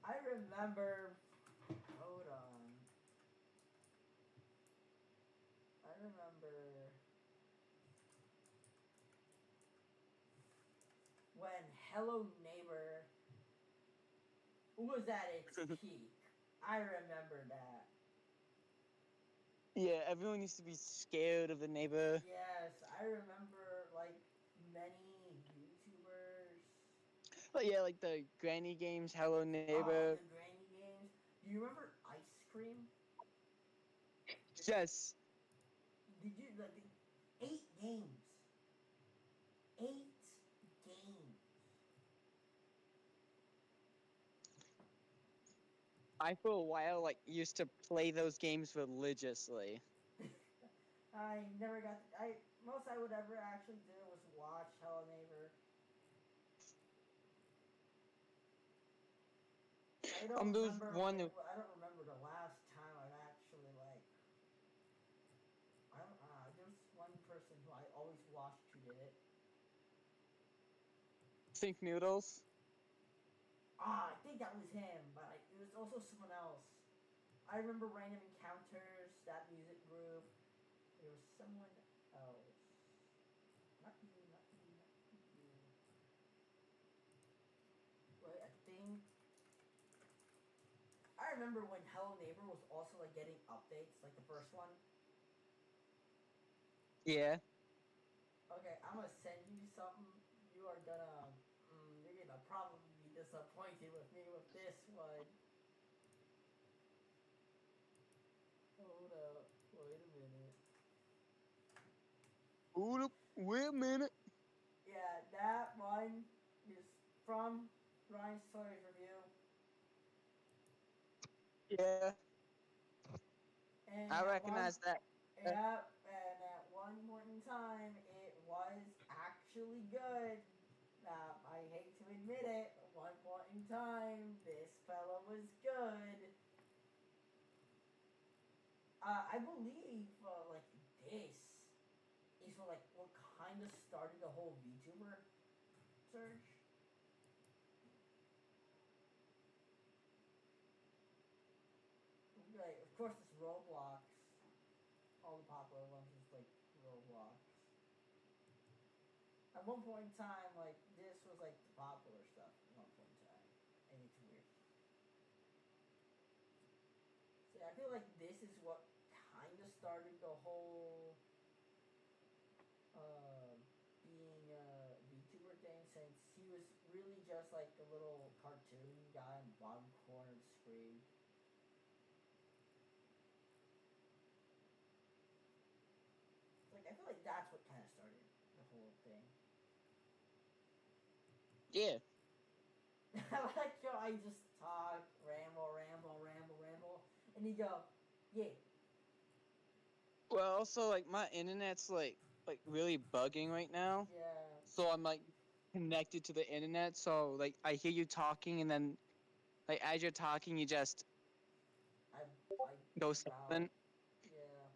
I remember. Hold on. I remember when Hello Neighbor was at its peak. I remember that. Yeah, everyone used to be scared of the neighbor. Yes, I remember like many YouTubers. But yeah, like the granny games, Hello Oh, Neighbor. the granny games. Do you remember Ice Cream? Yes. Did you like 8 games? 8 games. I for a while like used to play those games religiously. I never got. I most I would ever actually do was watch Hello Neighbor. I don't There's remember one when. that I don't remember the last time I've actually like. I don't. There's one person who I always watched who did it. Think Noodles. I think that was him, but it was also someone else. I remember Random Encounters, that music group. There was someone else. Not you, not you, not you. But I think I remember when Hello Neighbor was also like getting updates, like the first one. Yeah. Okay, I'm gonna send you something. You are gonna, you're gonna probably be disappointed with me with this one. Hold up, wait a minute. Ooh, wait a minute. Yeah, that one is from Ryan Sawyer's review, Yeah, and I recognize that. at one point in time, it was actually good. I hate to admit it, at one point in time, this fella was good. I believe, like, this is what kind of started the whole VTuber surge. Like, of course, it's Roblox. All the popular ones is like Roblox. At one point in time, like this was like the popular stuff. At one point in time, and it's weird. See, I feel like this is what kind of started the whole uh, being a VTuber thing, since he was really just like a little cartoon guy in the bottom corner of the screen. Like I feel like that's what kind of started the whole thing. Yeah. Like yo, I just talk, ramble, and you go, yeah, Well, also like my internet's like really bugging right now, yeah. so I'm like connected to the internet. So like I hear you talking, and then like as you're talking, you just I go bleep out. silent. Yeah.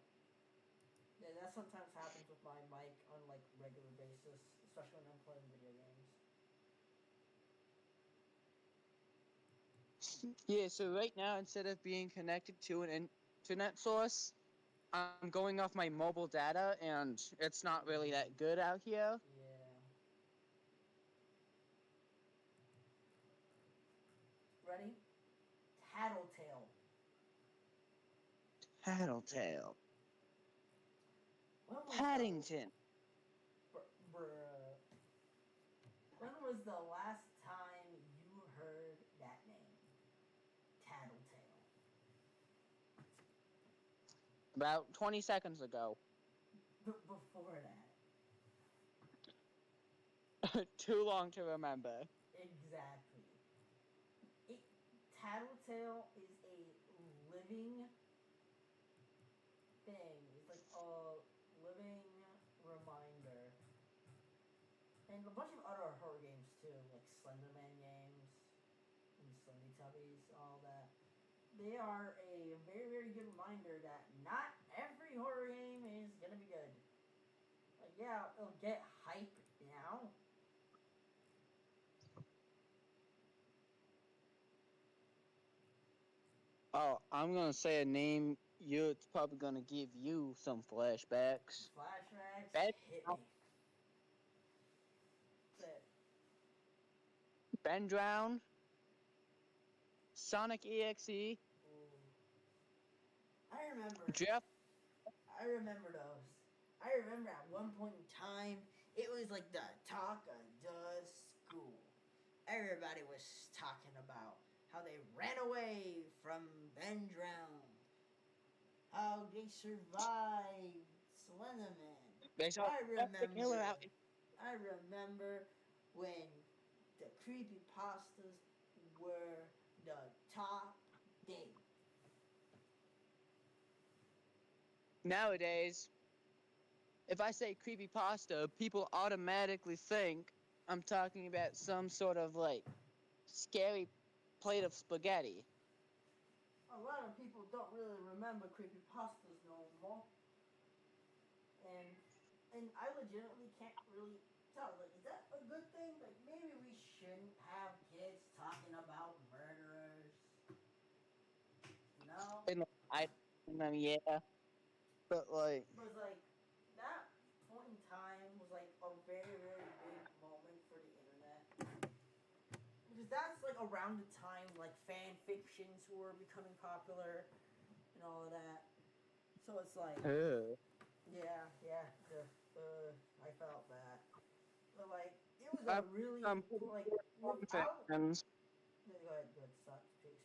Yeah, that sometimes happens with my mic on like regular basis, especially when I'm playing video games. Yeah. So right now, instead of being connected to an internet source, I'm going off my mobile data, and it's not really that good out here. Yeah. Ready? Tattletale. Tattletale. When was the Paddington. bruh? When was the last time you heard that name? Tattletale. About 20 seconds ago. Before that. Too long to remember. Exactly. It, Tattletale is a living thing. It's like a living reminder. And a bunch of other horror games too, like Slenderman games and Slendy Tubbies, all that. they are a very, very good reminder that not every horror game is gonna be good. Like, yeah, it'll get hype now. Oh, I'm gonna say a name. You, it's probably gonna give you some flashbacks. Flashbacks Ben, hit me. That's it. Ben Drown, Sonic EXE, Ooh. I remember. Jeff. I remember those. I remember at one point in time, it was like the talk of the school. Everybody was talking about how they ran away from Ben Drown, how they survived Slenderman. They saw I the killer remember, out. I remember when the creepy pastas were the top thing. Nowadays, if I say creepy pasta, people automatically think I'm talking about some sort of like scary plate of spaghetti. A lot of people don't really remember creepy pastas no more, and I legitimately can't really tell. Like, is that a good thing? Like, maybe we shouldn't have kids talking about murderers. You know? And I, yeah, but like, But it's like that point in time was like a very, very big moment for the internet. Because that's like around the time like fan fictions were becoming popular and all of that. So it's like, ugh. yeah, yeah, I felt that. But like, it was a I've really some pretty like cool without. fans. No, go ahead, stop, speak.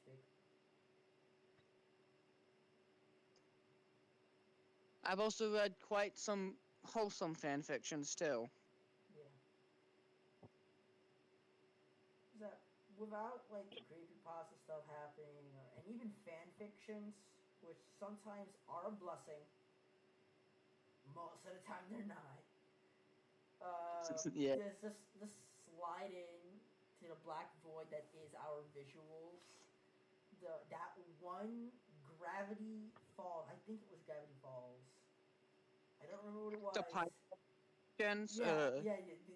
I've also read quite some wholesome fan fictions too. Yeah, is that without like the creepypasta stuff happening, or and even fan fictions, which sometimes are a blessing. Most of the time, they're not. Yeah, There's this slide in to the black void that is our visuals. That one Gravity Falls. I think it was Gravity Falls. I don't remember what it the was. Pythons. Yeah.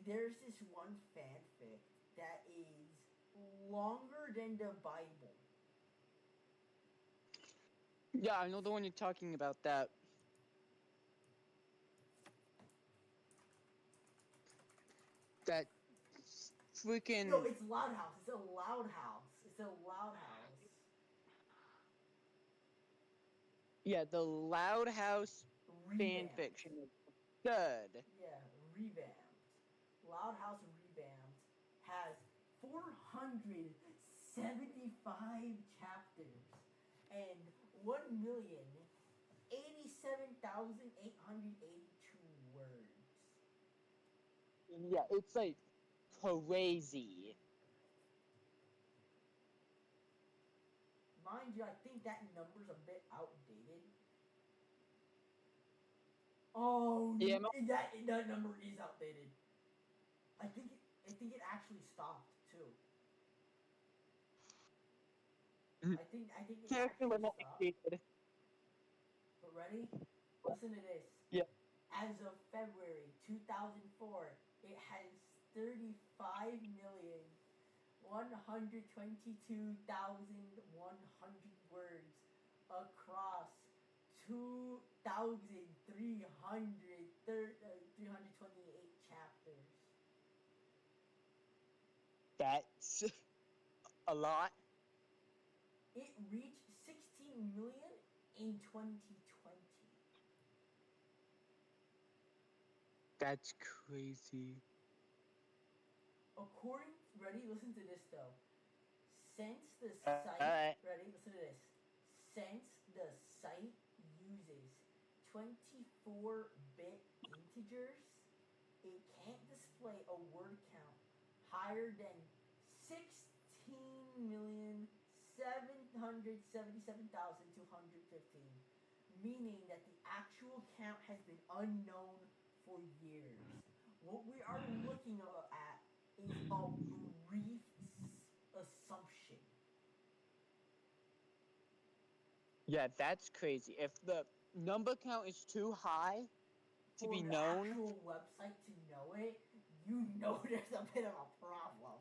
There's this one fanfic that is longer than the Bible. Yeah, I know the one you're talking about. That No, freaking it's Loud House. It's a Loud House. It's a Loud House. yeah, the Loud House fan Revamped. fiction is good. Yeah, revamped. Loud House revamped has 475 chapters and 1,087,882 words. Yeah, it's like crazy. Mind you, I think that number's a bit outdated. Oh, Yeah, that number is outdated. I think it actually stopped too. I think it character actually limit stopped. exceeded. But ready? Listen to this. Yeah, As of February 2004, it has 35,122,100 words across 2,328 chapters. that's a lot. It reached 16 million in 2020. That's crazy. According, ready? Listen to this though. Since the site, Alright. ready? Listen to this. Since the site uses 24-bit integers, it can't display a word count higher than 16,777,215, meaning that the actual count has been unknown for years. What we are looking at is a brief assumption. Yeah, that's crazy. If the number count is too high to For be the known, actual website to know it, you know there's a bit of a problem.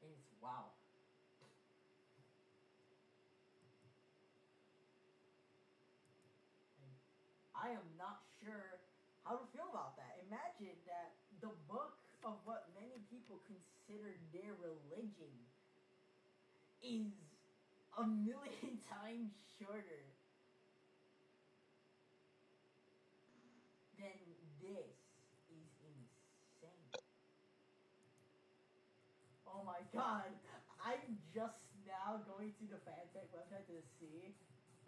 And it's wow. And I am not sure how to feel about that. Imagine that the book of what many people consider their religion is a million times shorter than this is insane. Oh my god, I'm just now going to the fanfic website to see,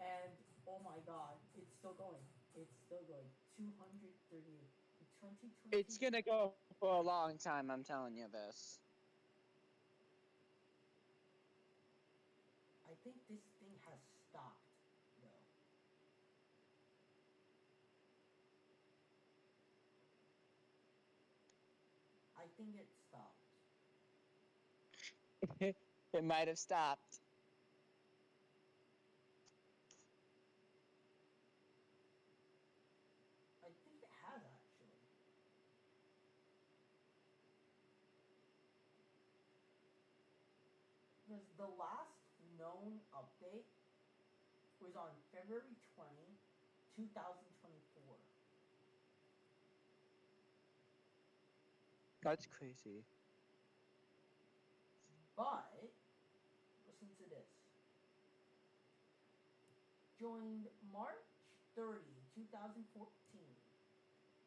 and oh my god, it's still going. It's still going. 238. 2020. it's gonna go for a long time. I'm telling you this. I think this thing has stopped, though. I think it stopped. It might have stopped. I think it has actually. Because the last known update was on February 20, 2024. That's crazy. But, listen to this. Joined March 30, 2014.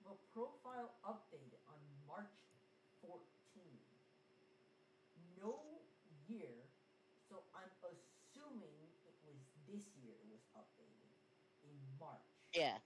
The profile updated on March 14. No year, so I'm assuming it was this year it was updated in March. Yeah.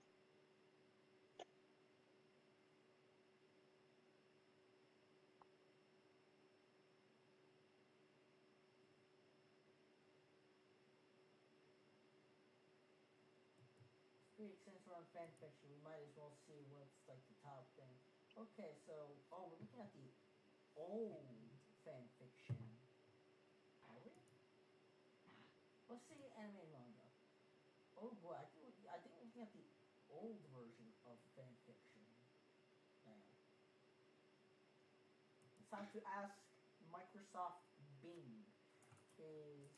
Since we're on fan fiction, we might as well see what's like the top thing. Okay, so we're looking at the old fan fiction. Are we? Let's see anime and manga. Oh boy, I think we're looking at the old version of fan fiction. Now, it's time to ask Microsoft Bing. Is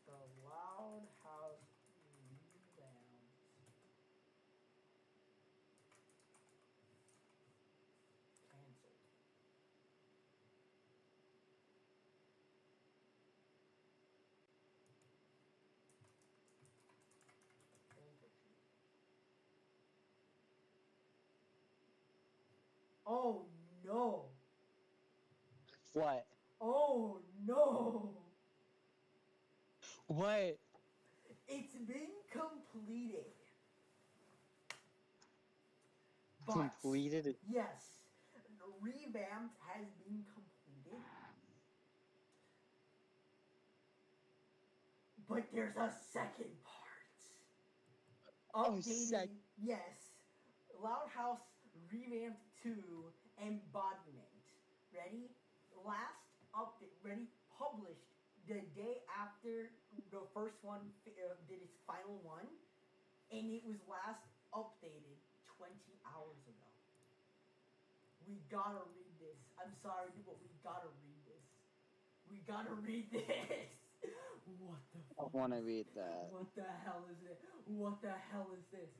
the Loud House rebound canceled? Oh no! What? Oh no! What? It's been completed. But Completed? yes, revamped has been completed. But there's a second part. Oh, Updating, yes. Loud House revamped 2 embodiment. Ready? Last update, ready? Published the day after the first one did its final one, and it was last updated 20 hours ago. We gotta read this. I'm sorry, but we gotta read this. We gotta read this. What the I fuck? want to read that. What the hell is it? What the hell is this?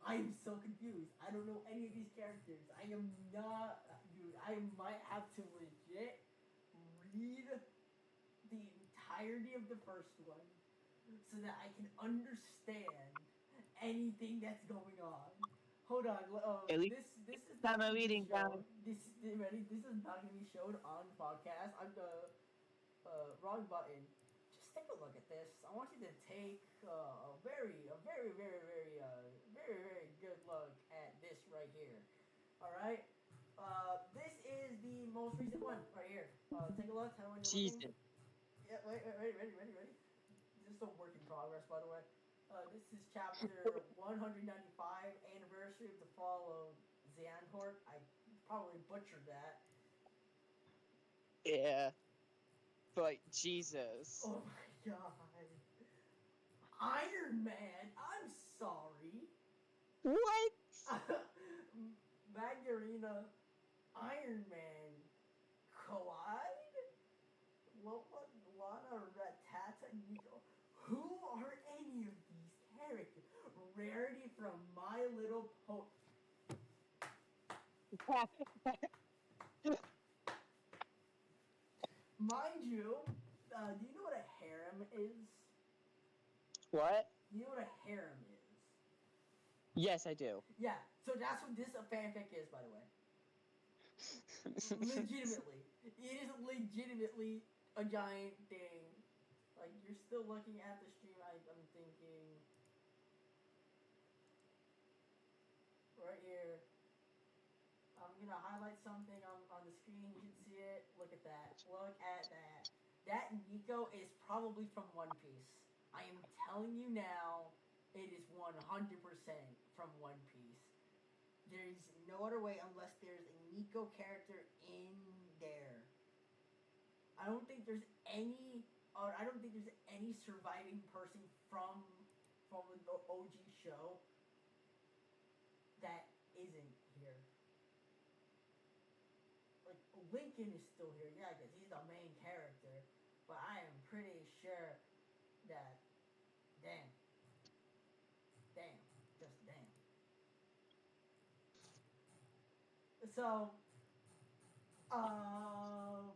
I'm so confused. I don't know any of these characters. I am not. Dude, I might have to legit read the entirety of the first one so that I can understand anything that's going on. Hold on. At least This is time not I'm going to be reading shown. down. Ready? This is not going to be shown on the podcast. I'm the wrong button. Just take a look at this. I want you to take a very, very good look at this right here. All right. This is the most recent one right here. Take a look. How when you're looking. Jesus. Yeah. Wait. Ready. This is a work in progress, by the way. This is chapter 195, anniversary of the fall of Xandhort. I probably butchered that. Yeah. But Jesus. Oh my God. Iron Man, I'm sorry. What? Magdalena, Iron Man, collide? Lana, Ratata, Nico. Who are any of these characters? Rarity from My Little Pony. Mind you, do you know what a harem is? What? Do you know what a harem is? Yes, I do. Yeah, so that's what this fanfic is, by the way. Legitimately. It is legitimately a giant thing. Like, you're still looking at the stream, I'm thinking... Right here. I'm gonna highlight something on the screen. You can see it. Look at that. Look at that. That Nico is probably from One Piece. I am telling you now, it is 100% from One Piece. There's no other way unless there's a Nico character in there. I don't think there's any surviving person from the OG show that isn't here. Like, Lincoln is still here, yeah, because he's the main character. But I am pretty sure that, damn, just damn. So, how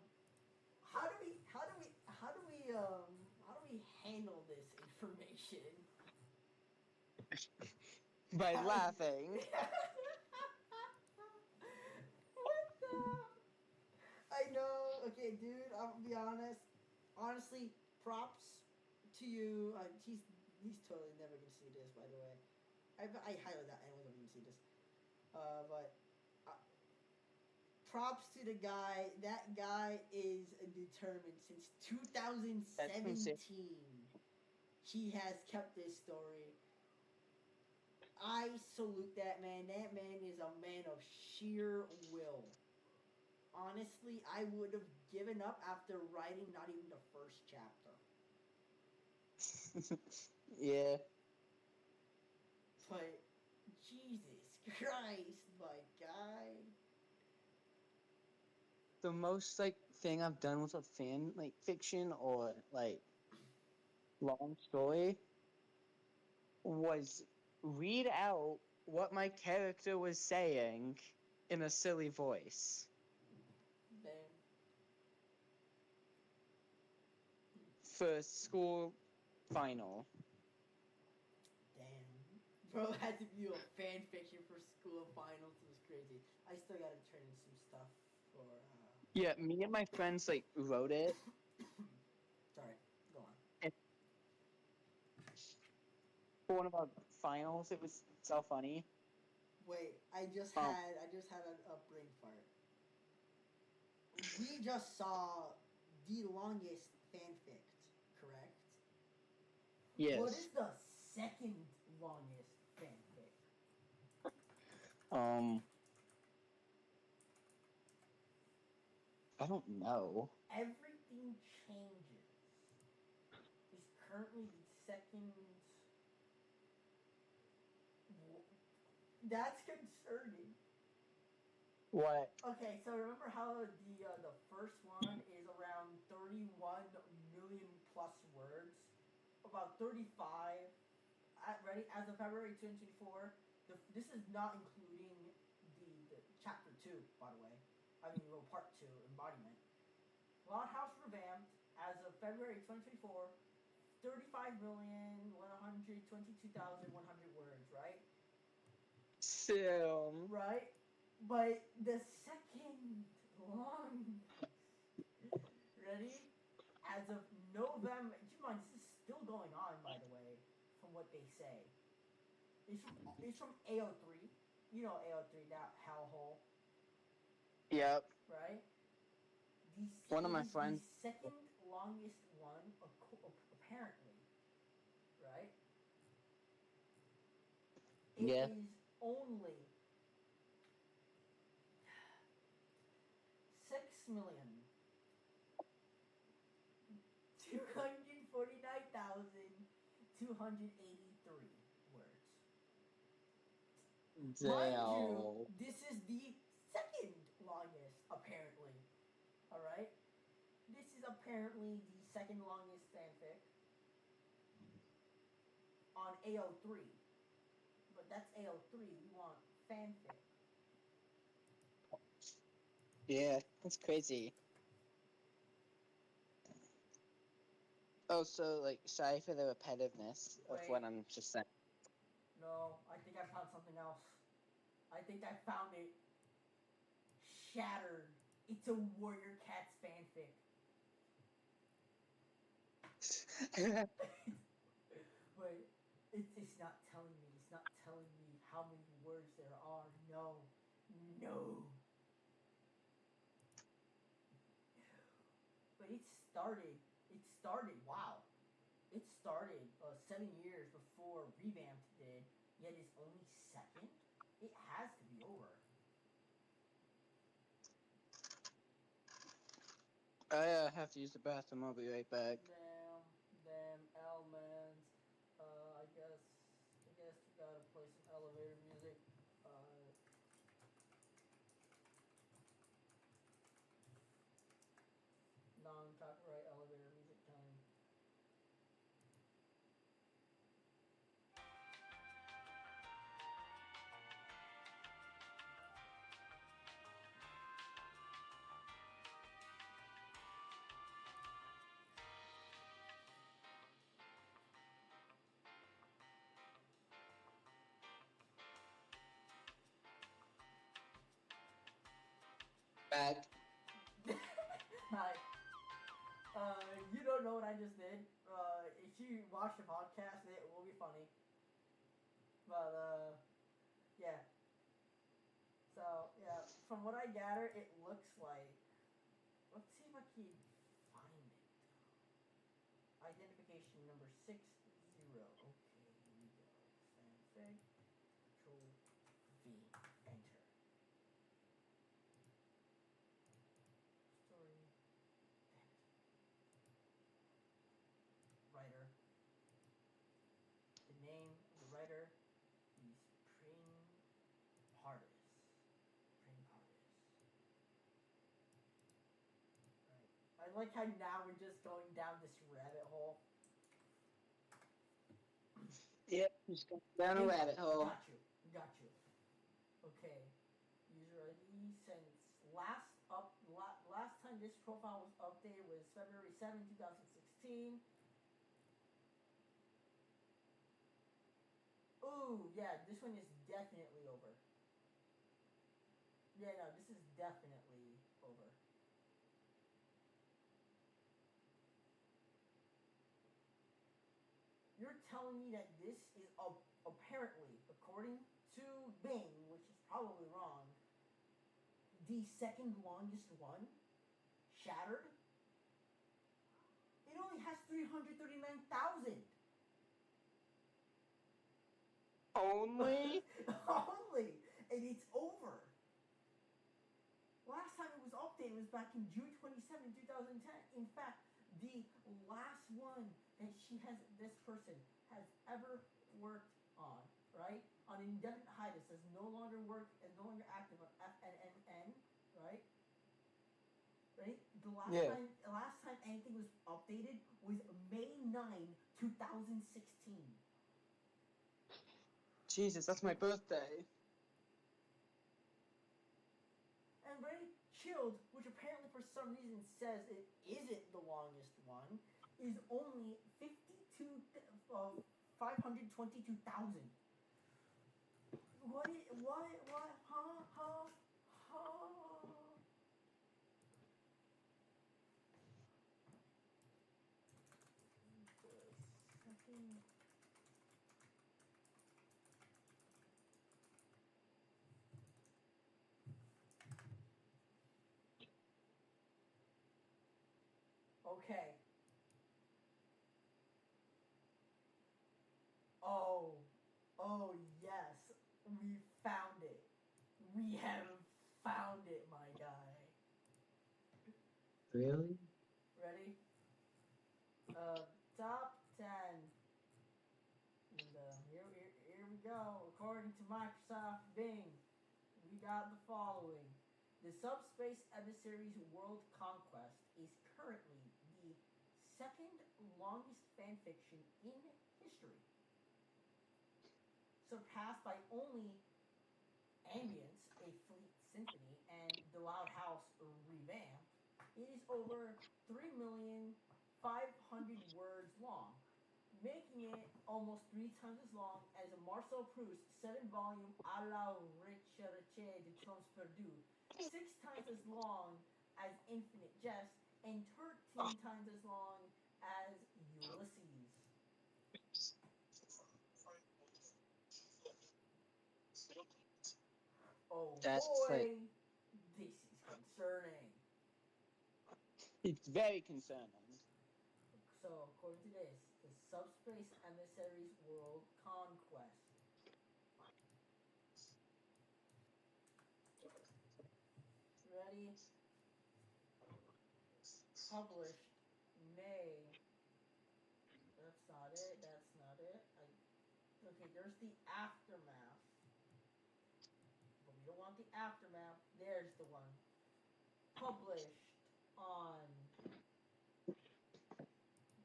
do we handle this information? By laughing. What the? I know. Okay, dude. I'll be honest. Honestly, props to you. He's totally never gonna see this, by the way. I highly doubt anyone's ever gonna see this. But props to the guy. That guy is determined since 2017. He has kept this story. I salute that man. That man is a man of sheer will. Honestly, I would have given up after writing not even the first chapter. Yeah. But Jesus Christ, my guy. The most thing I've done with a fan fiction or long story was read out what my character was saying in a silly voice. Damn. For school final. Damn. Bro had to do a fan fiction for school finals. It was crazy. I still gotta turn in some stuff for Yeah, me and my friends wrote it. Sorry, go on. And for one of our finals, it was so funny. Wait, I just had a brain fart. We just saw the longest fanfic, correct? Yes. What is the second longest fanfic? I don't know. Everything changes. Is currently the second. That's concerning. What? Okay, so remember how the first one is around 31 million plus words, about 35. Ready as of February 2024. This is not including the chapter 2, by the way. I mean, well, part 2, embodiment. Loud House revamped as of February 2024. 35,122,100 words, right? Sim. Right? But the second long. Ready? As of November. Keep in mind, this is still going on, by the way, from what they say. It's from AO3. You know AO3, that hellhole. Yep. Right? One of my friends. The second longest one, apparently. Right? It is only 6,249,999 283 words. Mind you, Damn. this is the second longest, apparently. Alright? This is apparently the second longest fanfic on AO3. But that's AO3. We want fanfic. Yeah, that's crazy. Also, like, sorry for the repetitiveness of Wait. what I'm just saying. No, I think I found something else. I think I found it. Shattered. It's a Warrior Cats fanfic. Wait, it's not telling me. It's not telling me how many words there are. No. No. But it started. Wow. It started 7 years before Revamped did, yet it's only second? It has to be over. I have to use the bathroom. I'll be right back. Damn, elements. I guess we gotta play some elevator music. Non-copyright elevator music time. Back. Hi. You don't know what I just did. If you watch the podcast, it will be funny. But, yeah. So, yeah, from what I gather, it looks like... Let's see if I can find it. Identification number 60. Okay, here we go. Fanfic. Control V. Enter. Story. Writer. The name of the writer is Pring Hardis. Right. I like how now we're just going down this rabbit hole. Yep, just going down a rabbit hole. Got you. Okay. User ID since last time this profile was updated was February 7, 2016. Ooh, yeah, this one is definitely over. Yeah, no, this is definitely over. You're telling me that this is apparently, according to Bing, which is probably wrong, the second longest one? Shattered? It only has 339,000. Only? Only! And it's over. Last time it was updated was back in June 27, 2010. In fact, the last one that this person has ever worked on, right? On indefinite hiatus, says no longer work and no longer active on FNNN, right? Right? The last time anything was updated was May 9, 2016. Jesus, that's my birthday. And Very Chilled, which apparently for some reason says it isn't the longest one, is only 522,000. What? Huh? Second. Okay. Oh yes, we found it. We have found it, my guy. Really? Ready? Top 10 go. According to Microsoft Bing, we got the following. The Subspace Emissaries World Conquest is currently the second longest fanfiction in history, surpassed by only Ambience, a Fleet Symphony, and The Loud House Revamp. It is over 3,500,000 words long, making it almost 3 times as long as a Marcel Proust 7-volume A la Recherche de Temps Perdus, 6 times as long as Infinite Jest, and 13 times as long as Ulysses. Oh That's like, boy, this is concerning. it's very concerning. So, according to this, the Subspace Emissaries World Conquest. Ready? Published May. That's not it. That's not it. Okay, there's the aftermath. But we don't want the aftermath. There's the one. Published on.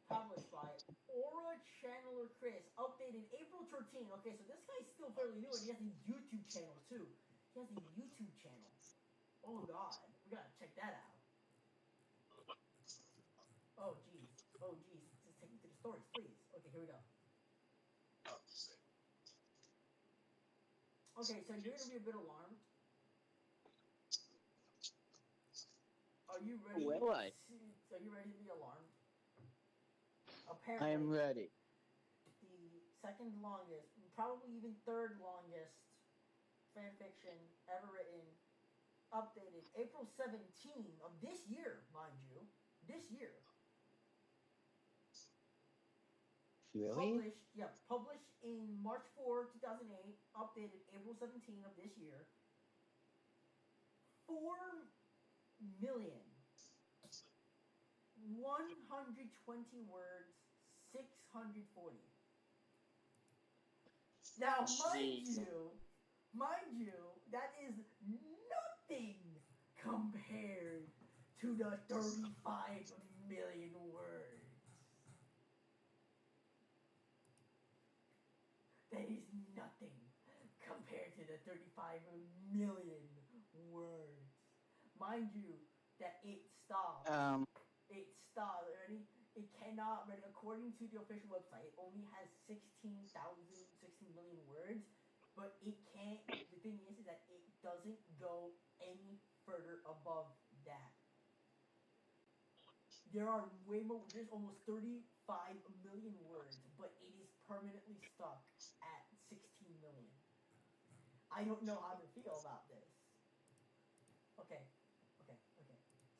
Published by Aura Channeler Chris. Updated April 13. Okay, so this guy's still fairly new and he has a YouTube channel too. He has a YouTube channel. Oh god, we gotta check that out. Oh jeez. Oh jeez. Just take me to the stories, please. Okay, here we go. Okay, so you're gonna be a bit alarmed. Are you ready? Will I? Are you ready to be alarmed? I Apparently, am ready. the second longest, probably even third longest fanfiction ever written, updated April 17 of this year, mind you. This year. Really? Published in March 4, 2008, updated April 17 of this year. 4,120 words, 640. Now, mind you, that is nothing compared to the 35 million words. That is nothing compared to the 35 million words. Mind you, that it stopped. It stopped. Ready? It cannot, ready? According to the official website, it only has 16 million words, but it can't. The thing is that it doesn't go any further above that. There are way more. There's almost 35 million words, but it is permanently stuck at 16 million. I don't know how to feel about this. Okay.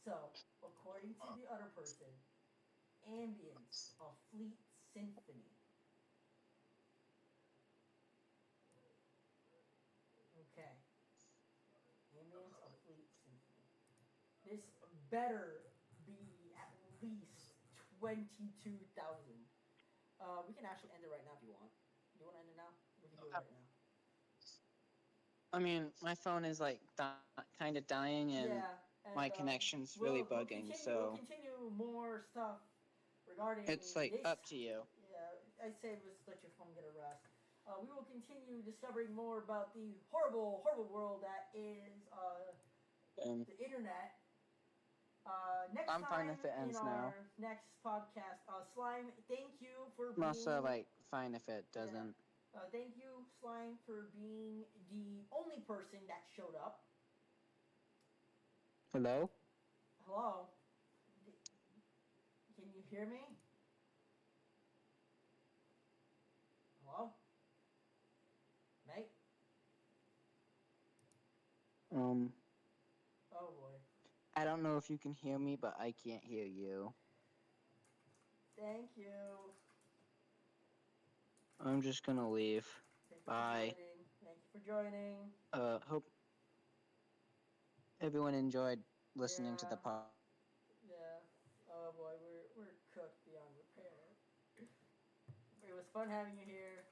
So, according to the other person, Ambience, a Fleet Symphony. Okay. Ambience, a Fleet Symphony. This better be at least 22,000. We can actually end it right now if you want. You want to end it now? We can do it right now. I mean, my phone is like kind of dying, and my connection's really bugging. We'll continue more stuff regarding. It's like this. up to you. Yeah, I'd say just let your phone get a rest. We will continue discovering more about the horrible, horrible world that is the internet. Next I'm time fine if it ends in now. our next podcast, Slime, thank you for I'm being. also like fine if it doesn't. Yeah. Thank you, Slime, for being the only person that showed up. Hello? Hello? Can you hear me? Hello? Mate? Oh boy. I don't know if you can hear me, but I can't hear you. Thank you. I'm just gonna leave. Bye. Thank you for joining. Hope everyone enjoyed listening to the podcast. Yeah. Oh boy, we're cooked beyond repair. It was fun having you here.